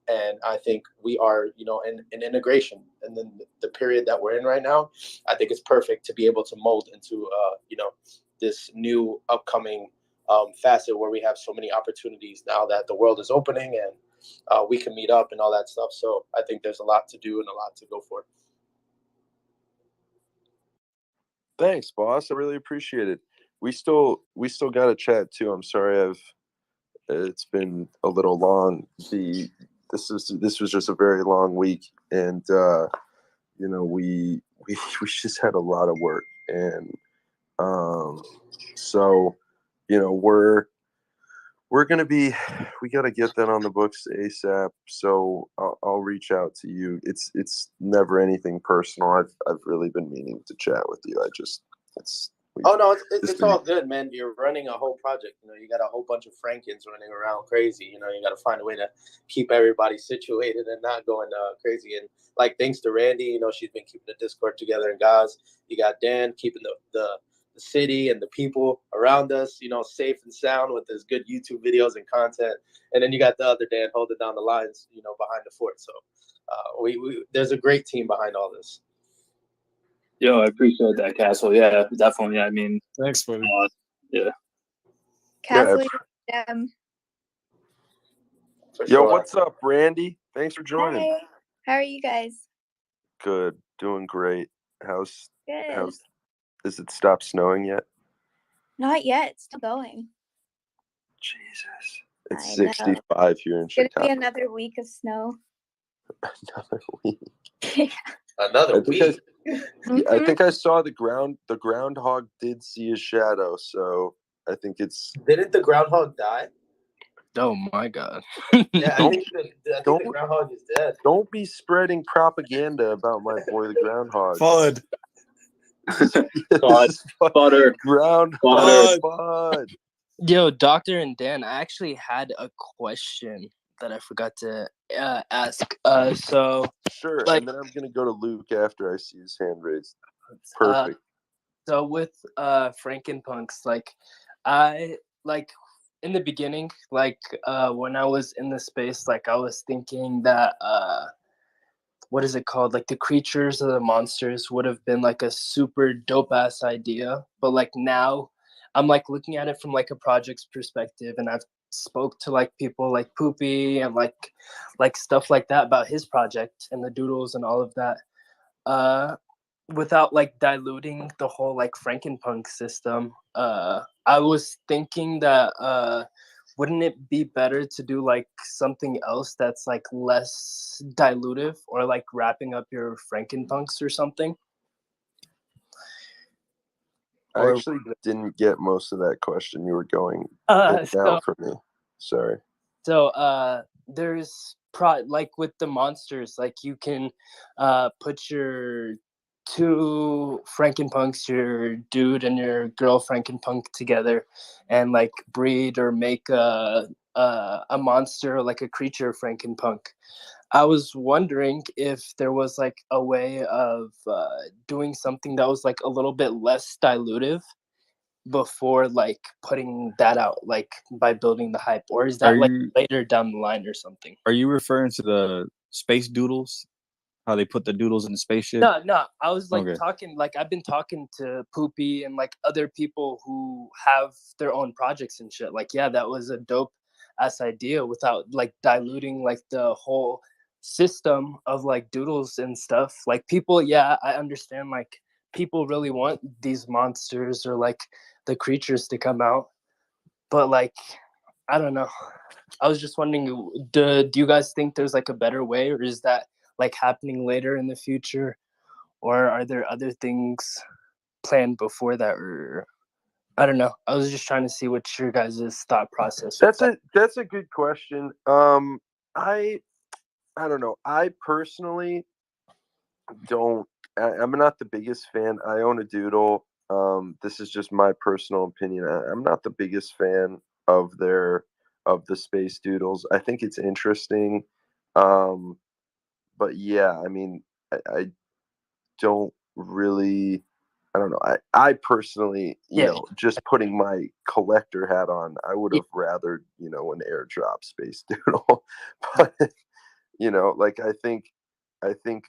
And I think we are, in integration. And then the period that we're in right now, I think it's perfect to be able to mold into, this new upcoming facet where we have so many opportunities now that the world is opening, and we can meet up and all that stuff. So I think there's a lot to do and a lot to go for. Thanks, boss. I really appreciate it. We still got to chat too. I'm sorry it's been a little long. This was just a very long week, and we just had a lot of work, and so we're gonna we got to get that on the books ASAP. So I'll reach out to you. It's never anything personal. I've really been meaning to chat with you. It's all good, man. You're running a whole project. You got a whole bunch of Frankens running around crazy. You got to find a way to keep everybody situated and not going crazy. And thanks to Randy, she's been keeping the Discord together. And guys, you got Dan keeping the city and the people around us, safe and sound with his good YouTube videos and content. And then you got the other Dan holding down the lines, behind the fort. So there's a great team behind all this. Yo, I appreciate that, Castle. Yeah, definitely. I mean, thanks, buddy. Yeah. Castle, Yo, what's up, Randy? Thanks for joining. Hi. How are you guys? Good, doing great. Good. Is it stopped snowing yet? Not yet. It's still going. Jesus, it's 65 here in Chicago. It's gonna be another week of snow. Another week. Another week. I think I saw the groundhog did see a shadow, so I think it's. Didn't the groundhog die? Oh my god. Yeah, I think the groundhog is dead. Don't be spreading propaganda about my boy the groundhog. Fud. Fud. Butter. Groundhog. Fud. Yo, Doctor and Dan, I actually had a question that I forgot to ask. So Sure, like, and then I'm gonna go to Luke after I see his hand raised. Perfect. So with Frankenpunks, like I like in the beginning, like when I was in the space, like I was thinking that what is it called? Like the creatures or the monsters would have been like a super dope ass idea. But like now I'm like looking at it from like a project's perspective, and I've spoke to like people like Poopy and like stuff like that about his project and the doodles and all of that. Without like diluting the whole like Frankenpunk system, I was thinking that wouldn't it be better to do like something else that's like less dilutive, or like wrapping up your Frankenpunks or something? I actually didn't get most of that question. You were going so, for me. Sorry. So there's like with the monsters, like you can put your two Frankenpunks, your dude and your girl Frankenpunk together, and like breed or make a monster, like a creature Frankenpunk. I was wondering if there was like a way of doing something that was like a little bit less dilutive before like putting that out, like by building the hype, or is that like later down the line or something? Are you referring to the space doodles? How they put the doodles in the spaceship? No. I was like talking, like I've been talking to Poopy and like other people who have their own projects and shit. Like, yeah, that was a dope ass idea without like diluting like the whole system of like doodles and stuff. Like people, yeah, I understand like people really want these monsters or like the creatures to come out, but like I don't know. I was just wondering, do you guys think there's like a better way, or is that like happening later in the future, or are there other things planned before that? Or I don't know. I was just trying to see what your guys' thought process was. That's a good question. I don't know. I personally don't. I'm not the biggest fan. I own a doodle. This is just my personal opinion. I'm not the biggest fan of the space doodles. I think it's interesting. But yeah, I mean, I don't really. I don't know. I personally, you know, just putting my collector hat on, I would have rather, you know, an airdrop space doodle. But you know, like I think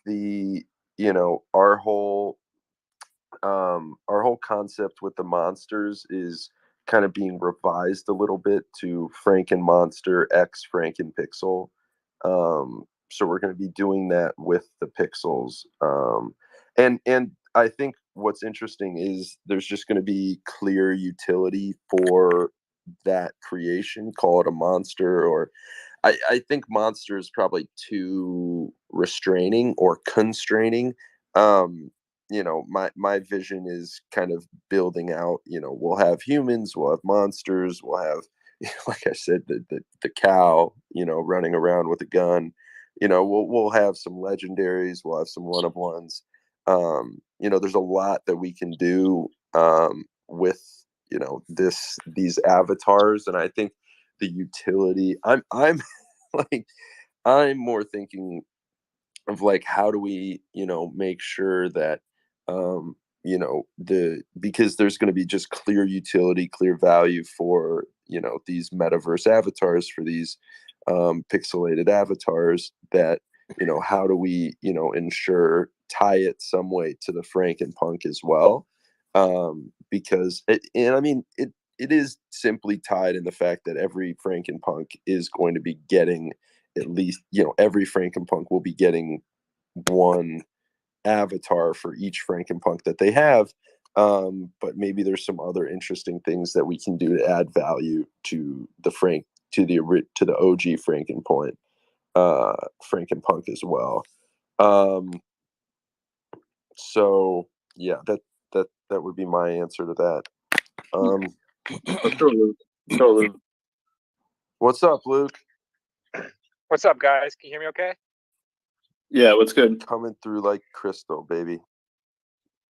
the, you know, our whole concept with the monsters is kind of being revised a little bit to Frankenmonster X Frankenpixel. So we're going to be doing that with the pixels. And I think what's interesting is there's just going to be clear utility for that creation. Call it a monster, or I think monster is probably too restraining or constraining. You know, my vision is kind of building out, you know, we'll have humans, we'll have monsters, we'll have, like I said, the cow, you know, running around with a gun. You know, we'll have some legendaries, we'll have some one of ones. You know, there's a lot that we can do with, you know, these avatars, and I think the utility, I'm like, I'm more thinking of like, how do we, you know, make sure that you know, because there's going to be just clear utility, clear value for, you know, these metaverse avatars, for these pixelated avatars, that, you know, how do we, you know, ensure, tie it some way to the Frankenpunk as well, because and I mean it is simply tied in the fact that every Frankenpunk is going to be getting, at least, you know, every Frankenpunk will be getting one avatar for each Frankenpunk that they have. But maybe there's some other interesting things that we can do to add value to the OG Frankenpunk as well. So yeah, that would be my answer to that. Totally. What's up, Luke? What's up, guys? Can you hear me okay? Yeah, what's good? Coming through like crystal, baby.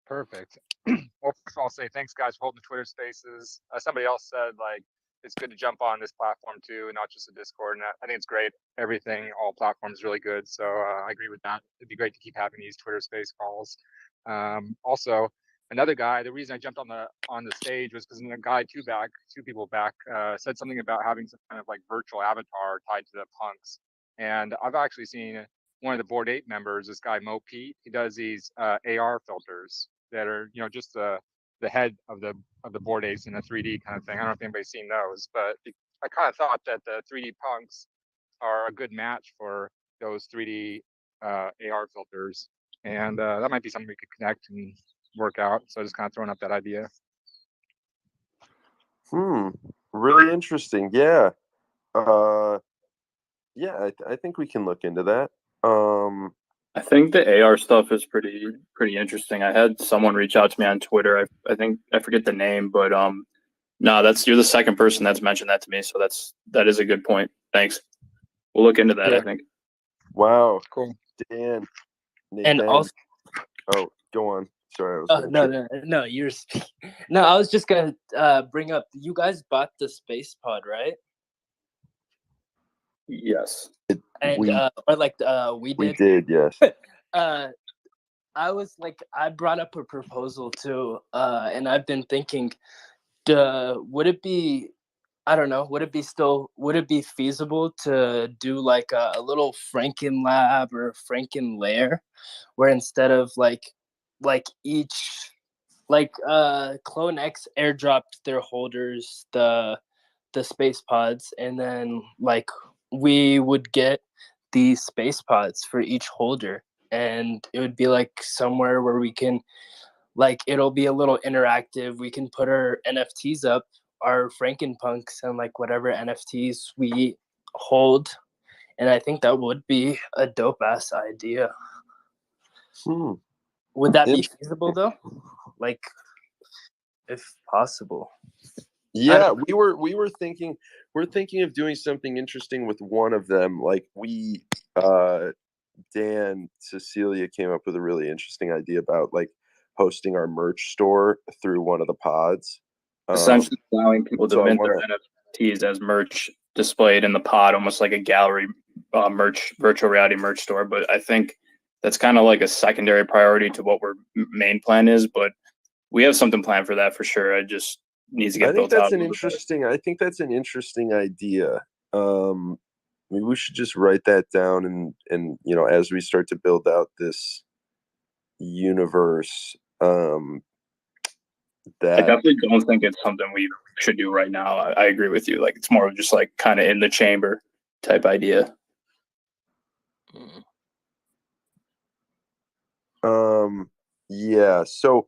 Perfect. Well, first of all, I'll say thanks, guys, for holding the Twitter Spaces. Somebody else said like it's good to jump on this platform too, and not just a Discord. And I think it's great. Everything, all platforms, is really good. So I agree with that. It'd be great to keep having these Twitter Space calls. Also, another guy. The reason I jumped on the stage was because a guy two people back, said something about having some kind of like virtual avatar tied to the punks. And I've actually seen one of the Board 8 members, this guy Mo Pete. He does these AR filters that are, just the head of the Board 8s in a 3D kind of thing. I don't know if anybody's seen those, but I kind of thought that the 3D punks are a good match for those 3D AR filters, and that might be something we could connect and work out. So just kind of throwing up that idea. Really interesting. Yeah. Yeah, I think we can look into that. I think the AR stuff is pretty interesting. I had someone reach out to me on Twitter. I think I forget the name, but no, you're the second person that's mentioned that to me. So that is a good point. Thanks. We'll look into that. Yeah. I think. Wow. Cool. Dan. And also, oh, go on. Sorry, I was no, you're speaking. No, I was just gonna bring up. You guys bought the space pod, right? Yes. And we we we did. did, yes. I was like, I brought up a proposal too, and I've been thinking, would it be, I don't know, would it be feasible to do like a little Franken lab or Franken lair, where instead of like each, Clone X airdropped their holders the space pods, and then like we would get these space pods for each holder, and it would be like somewhere where we can, like, it'll be a little interactive. We can put our NFTs up, our Frankenpunks, and like whatever NFTs we hold, and I think that would be a dope ass idea. Would that be feasible though? Like, if possible. Yeah, we're thinking of doing something interesting with one of them. Like Dan, Cecilia came up with a really interesting idea about like hosting our merch store through one of the pods. Essentially allowing people to mint their NFTs as merch displayed in the pod, almost like a gallery virtual reality merch store. But I think that's kind of like a secondary priority to what our main plan is. But we have something planned for that for sure. It just needs to get built out. I think that's an interesting idea. Maybe we should just write that down, and as we start to build out this universe, I definitely don't think it's something we should do right now. I agree with you. Like, it's more of just like kind of in the chamber type idea. Yeah. So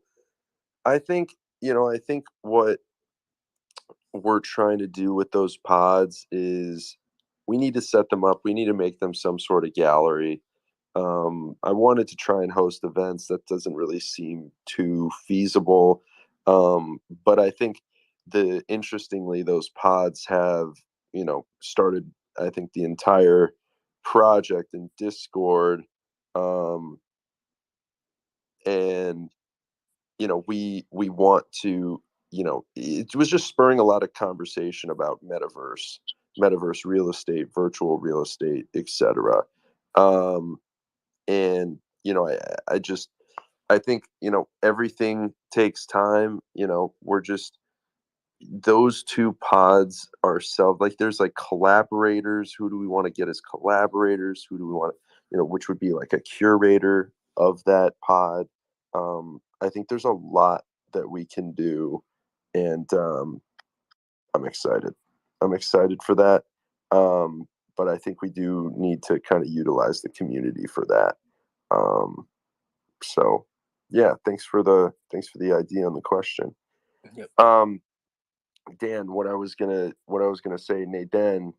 I think what we're trying to do with those pods is we need to set them up. We need to make them some sort of gallery. I wanted to try and host events. That doesn't really seem too feasible. But I think interestingly, those pods have, started, I think, the entire project in Discord. And, we want to, it was just spurring a lot of conversation about metaverse real estate, virtual real estate, etc. And I think everything takes time. We're just, those two pods ourselves, like there's like collaborators. Who do we want to get as collaborators? Who do we want to, which would be like a curator of that pod. I think there's a lot that we can do, and I'm excited for that. But I think we do need to kind of utilize the community for that. So yeah, thanks for the idea on the question. Yep. Dan, what I was gonna say, Naden,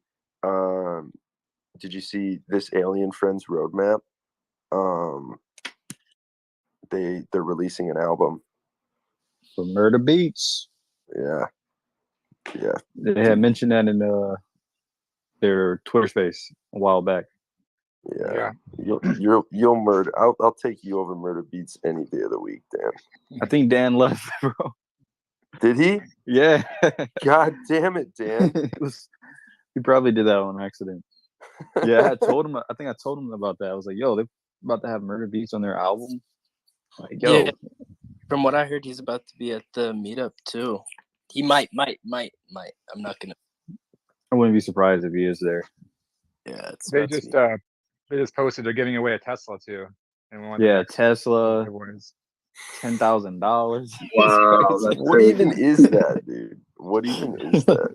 did you see this Alien Friends roadmap? They're releasing an album for Murder Beats. Yeah. They had mentioned that in their Twitter space a while back. Yeah. You'll murder. I'll take you over Murder Beats any day of the week, Dan. I think Dan left, bro. Did he? Yeah. God damn it, Dan. He probably did that on accident. Yeah, I told him. I think I told him about that. I was like, "Yo, they're about to have Murder Beats on their album." Like, yo, Yeah. From what I heard, he's about to be at the meetup too. He might. I'm not gonna. I wouldn't be surprised if he is there. Yeah, it's They about to just be. they just posted they're giving away a Tesla too. And one of the Yeah, next Tesla, giveaways. $10,000. Wow, that's What crazy. even is that, dude? What even is that?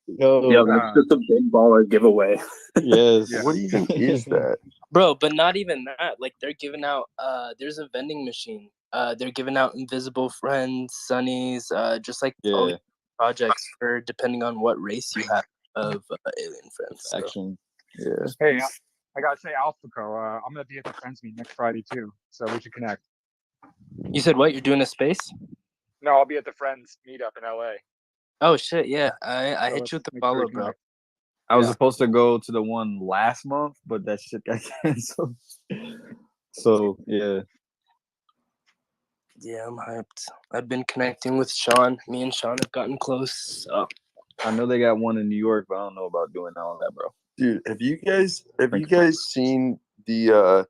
Yo, Yeah, that's just a big baller giveaway. yes. Yeah. What even is that? Bro, but not even that. Like they're giving out. There's a vending machine. They're giving out Invisible Friends, Sunnies, just like all Yeah, these projects for depending on what race you have of alien friends. So. action. Yeah. Hey, I gotta say, AlphaCo, I'm gonna be at the Friends meet next Friday too, so we should connect. You said what? You're doing a space? No, I'll be at the Friends meetup in LA. Oh shit! Yeah, I So hit let's you with the make sure we follow, bro. connect. I was Yeah. supposed to go to the one last month, but that shit got canceled. So yeah, Yeah, I'm hyped. I've been connecting with Sean. Me and Sean have gotten close. So. I know they got one in New York, but I don't know about doing all that, bro. Dude, have you guys seen the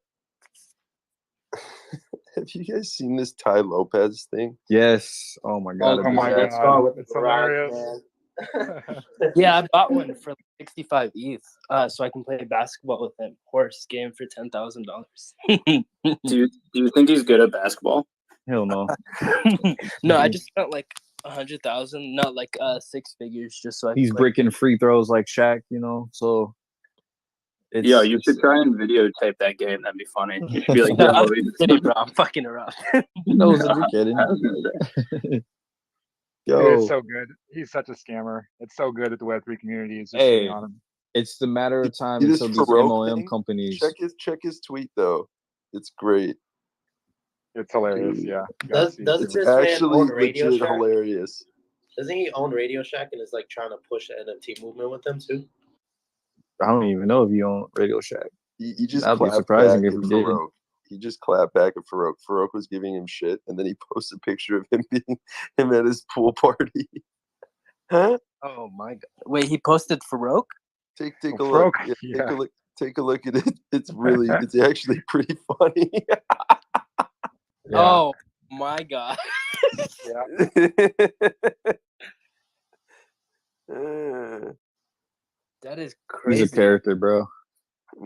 have you guys seen this Ty Lopez thing? Yes. Oh my god. Oh my That's God, gone with it's the rock, hilarious. man. Yeah, I bought one for like 65 ETH, so I can play basketball with him. Horse game for $10,000. Do you think he's good at basketball? Hell no. No, I just spent like 100,000, not like 6 figures, just so I He's could play. breaking free throws like Shaq, you know. So it's, Yeah, you should try and videotape that game. That'd be funny. You should be like, No, yeah, I'm kidding, bro. I'm fucking around. No, you're kidding. Dude, Yo, it's so good. He's such a scammer. It's so good that the Web3 community is just hey, shitting on him. it's the matter of time See this until these Farouk MLM thing? companies. Check his tweet though. It's great. It's hilarious. Dude. Yeah. You gotta see it. Doesn't It's this man actually own Radio legit Shack? hilarious. Doesn't he own Radio Shack and is like trying to push the NFT movement with them too? I don't even know if you own Radio Shack. He just That'd be clapped surprising back if at he did. Farouk. He just clapped back at Farouk. Farouk was giving him shit, and then he posted a picture of him at his pool party. Huh? Oh my god! Wait, he posted Farouk? Take Oh, a look. Farouk, Yeah, yeah. Take a look at it. It's actually pretty funny. Oh my god! That is crazy. He's a character, bro.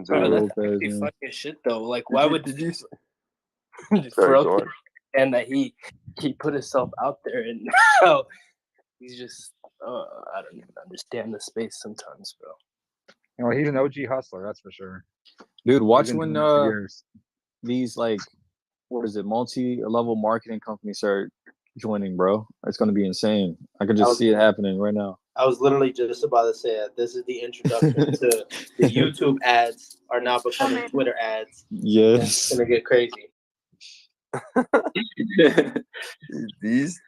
Bro, Dude. that's Lopez, actually man. funny as shit though. Like, why would did you? Sorry, Farouk go on. and that he put himself out there and now he's just I don't even understand the space sometimes, bro. You know, he's an OG hustler, that's for sure. Dude, watch He's been when doing it for years. these like what is it, multi-level marketing companies start joining, bro. It's gonna be insane. I could just see it happening right now. I was literally just about to say that this is the introduction to the YouTube ads are now becoming Twitter ads. Yes. It's gonna get crazy. These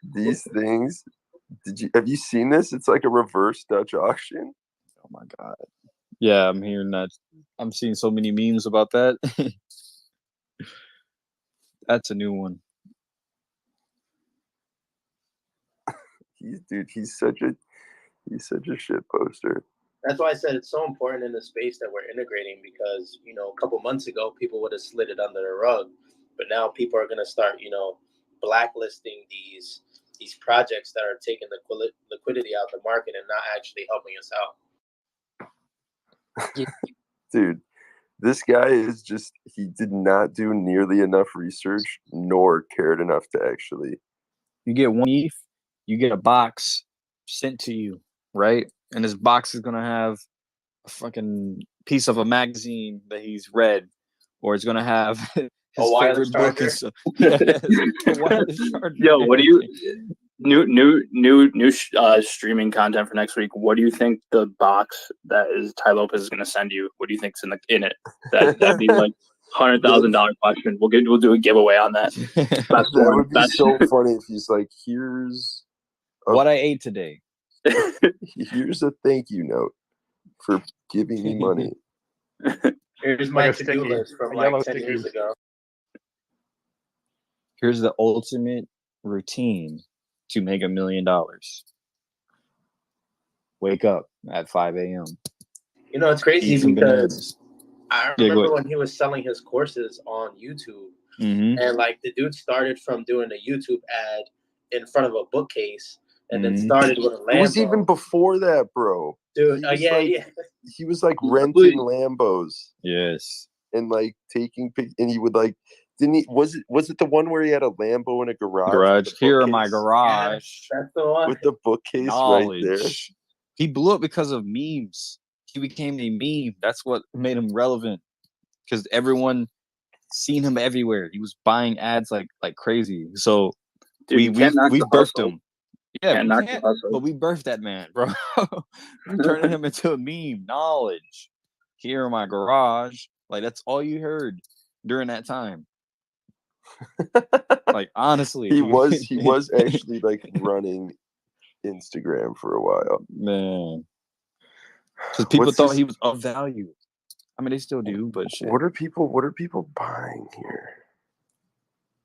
things. Have you seen this? It's like a reverse Dutch auction. Oh my god. Yeah, I'm hearing that. I'm seeing so many memes about that. That's a new one. He's such a shit poster. That's why I said it's so important in the space that we're integrating because, you know, a couple months ago, people would have slid it under the rug. But now people are going to start, you know, blacklisting these projects that are taking the liquidity out of the market and not actually helping us out. Dude, this guy he did not do nearly enough research nor cared enough to actually. You get one ETH, you get a box sent to you, right? And this box is gonna have a fucking piece of a magazine that he's read, or it's gonna have his wireless favorite book and charger. stuff. Yes, a wireless charger. Yo, what do you new streaming content for next week? What do you think the box that is Ty Lopez is going to send you? What do you think's in it? That'd be like $100,000 question. We'll do a giveaway on that. That would be so funny if he's like, here's what I ate today. Here's a thank you note for giving me money. Here's my Like a to-do sticky, list from a like yellow 10 years sticky. ago. Here's the ultimate routine to make $1 million. Wake up at 5 a.m. You know, it's crazy Eat some because bananas. I Yeah, go remember ahead. when he was selling his courses on YouTube, Mm-hmm. and like the dude started from doing a YouTube ad in front of a bookcase, and then Mhm. started with a Lambo. It was even before that, bro. Dude, He was yeah, like, yeah. He was like renting Lambos Yes. and like taking and he would like didn't he was it the one where he had a Lambo in a garage? Garage. with the Here in my bookcase? garage. That's the one. With the bookcase right there. Knowledge. He blew up because of memes. He became a meme. That's what made him relevant. Because everyone seen him everywhere. He was buying ads like crazy. So Dude, you can't knock we the birthed hustle. him. Yeah, Can't we knock the can't, hustle. but we birthed that man, bro. We're turning him into a meme. Knowledge. Here in my garage. Like that's all you heard during that time. Like honestly. He was actually like running Instagram for a while. Man. Because people What's thought this- he was of value. I mean, they still do, but shit. What are people buying here?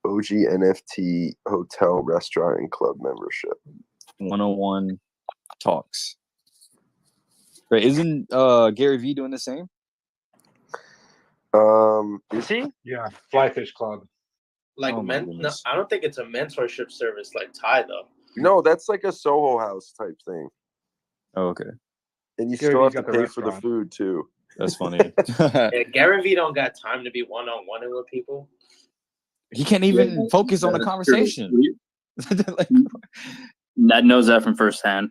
OG NFT hotel, restaurant, and club membership. 101 talks. Right? Isn't Gary Vee doing the same? Is he? Yeah, Flyfish Club. Like Oh my no, goodness. I don't think it's a mentorship service like Ty though. No, that's like a Soho House type thing. Oh, okay. And you Gary still V's have to got the pay for the restaurant. food too. That's funny. Yeah, Gary Vee don't got time to be one-on-one with people. He can't even focus on the That's conversation. true. Like, Ned knows that from firsthand.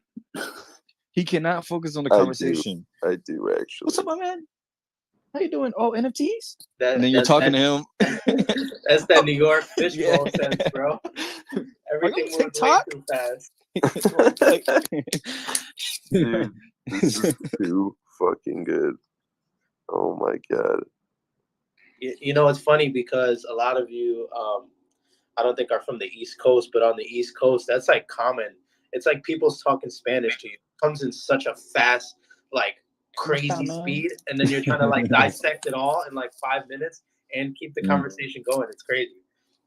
he cannot focus on the I do. conversation. I do actually. What's up, my man? How you doing? Oh, NFTs? That, And then you're that's talking to that, him. That's that New York fishbowl Yeah. sense, bro. Everything on moves way TikTok? too fast. Dude, this is too fucking good. Oh my god. You know, it's funny because a lot of you, I don't think are from the East Coast, but on the East Coast, that's like common. It's like people's talking Spanish to you. It comes in such a fast, like crazy speed, and then you're trying to like dissect it all in like 5 minutes and keep the conversation going. It's crazy.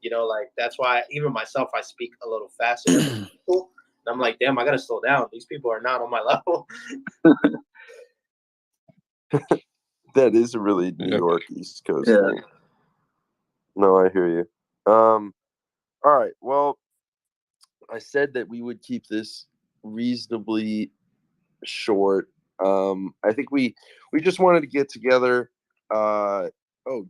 You know, like that's why even myself, I speak a little faster than people. And I'm like, damn, I gotta slow down. These people are not on my level. That is a really New York East Coast Yeah. thing. No, I hear you. All right. Well, I said that we would keep this reasonably short. I think we just wanted to get together. Oh,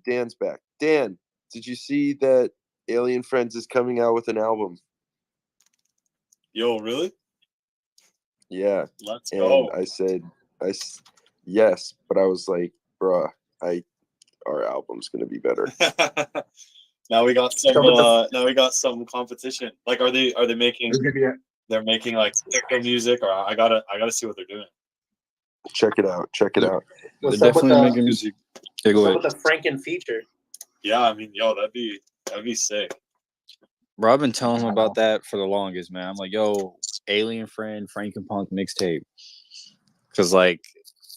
Dan's back. Dan, did you see that Alien Friends is coming out with an album? Yo, really? Yeah. Let's And go. I said, yes, but I was like, bruh, our album's gonna be better. Now we got some competition. Like, are they making? There's gonna be a, They're making like techno music, or I gotta see what they're doing. Check it out. They're What's up with definitely the, making music. Yeah, go what's ahead. up with the Franken feature? Yeah, I mean, yo, that'd be sick. Bro, I've been telling him about that for the longest, man. I'm like, yo, Alien Friend, Frankenpunk mixtape. Because, like,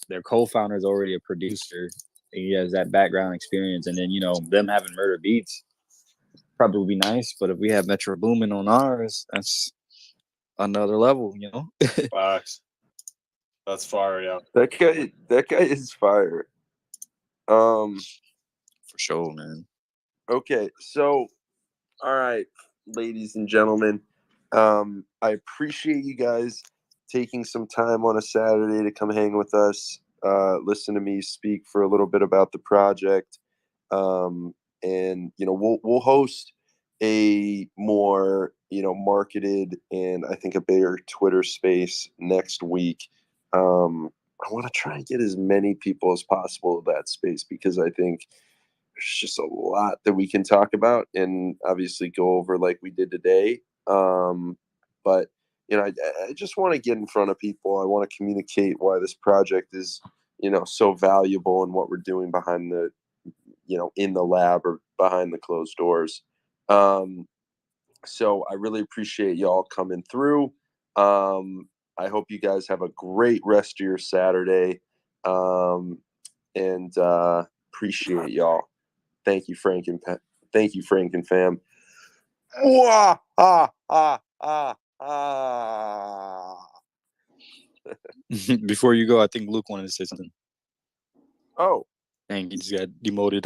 their co-founder is already a producer. He has that background experience. And then, you know, them having Murder Beats probably would be nice. But if we have Metro Boomin on ours, that's another level, you know? Facts. That's fire, yeah. That guy is fire. For sure, man. Okay, so all right, ladies and gentlemen, I appreciate you guys taking some time on a Saturday to come hang with us, listen to me speak for a little bit about the project, and you know we'll host a more marketed and I think a bigger Twitter space next week. I want to try and get as many people as possible to that space because I think there's just a lot that we can talk about and obviously go over like we did today. But you know, I just want to get in front of people. I want to communicate why this project is, so valuable and what we're doing behind the, in the lab or behind the closed doors. So I really appreciate y'all coming through. I hope you guys have a great rest of your Saturday. And appreciate y'all. Thank you, Frank and fam. Mwah! Ah, ah, ah, ah. Before you go, I think Luke wanted to say something. Oh. Dang, he just got demoted.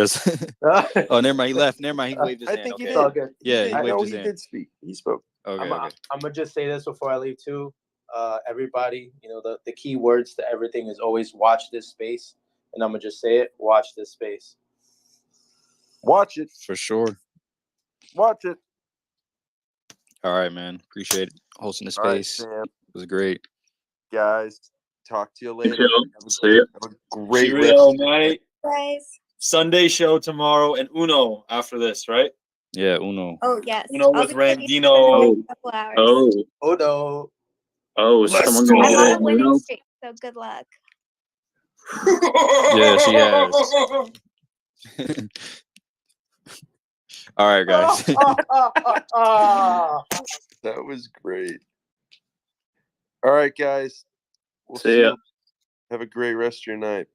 Oh, never mind. He left. Never mind. He waved his I hand. think he Okay. did. all good. Yeah, he I waved know his he hand. did speak. He spoke. Okay, I'm okay. gonna just say this before I leave too. Everybody, the key words to everything is always watch this space. And I'm gonna just say it, watch this space. Watch it. For sure. Watch it. All right, man. Appreciate it. Hosting the All right, space. Sam. It was great. Guys, talk to you You later. too. See ya. Have a great Cheerio, rest. night. Guys. Sunday show tomorrow and Uno after this, right? Yeah, Uno. Oh yes. Uno I'll with be ready in Randino. a couple hours. Oh no. Is Let's someone go. gonna I'm get on it? a winning Uno? streak, so good luck. Yeah, she has. All right, guys. That was great. All right, guys. We'll See ya. Have a great rest of your night.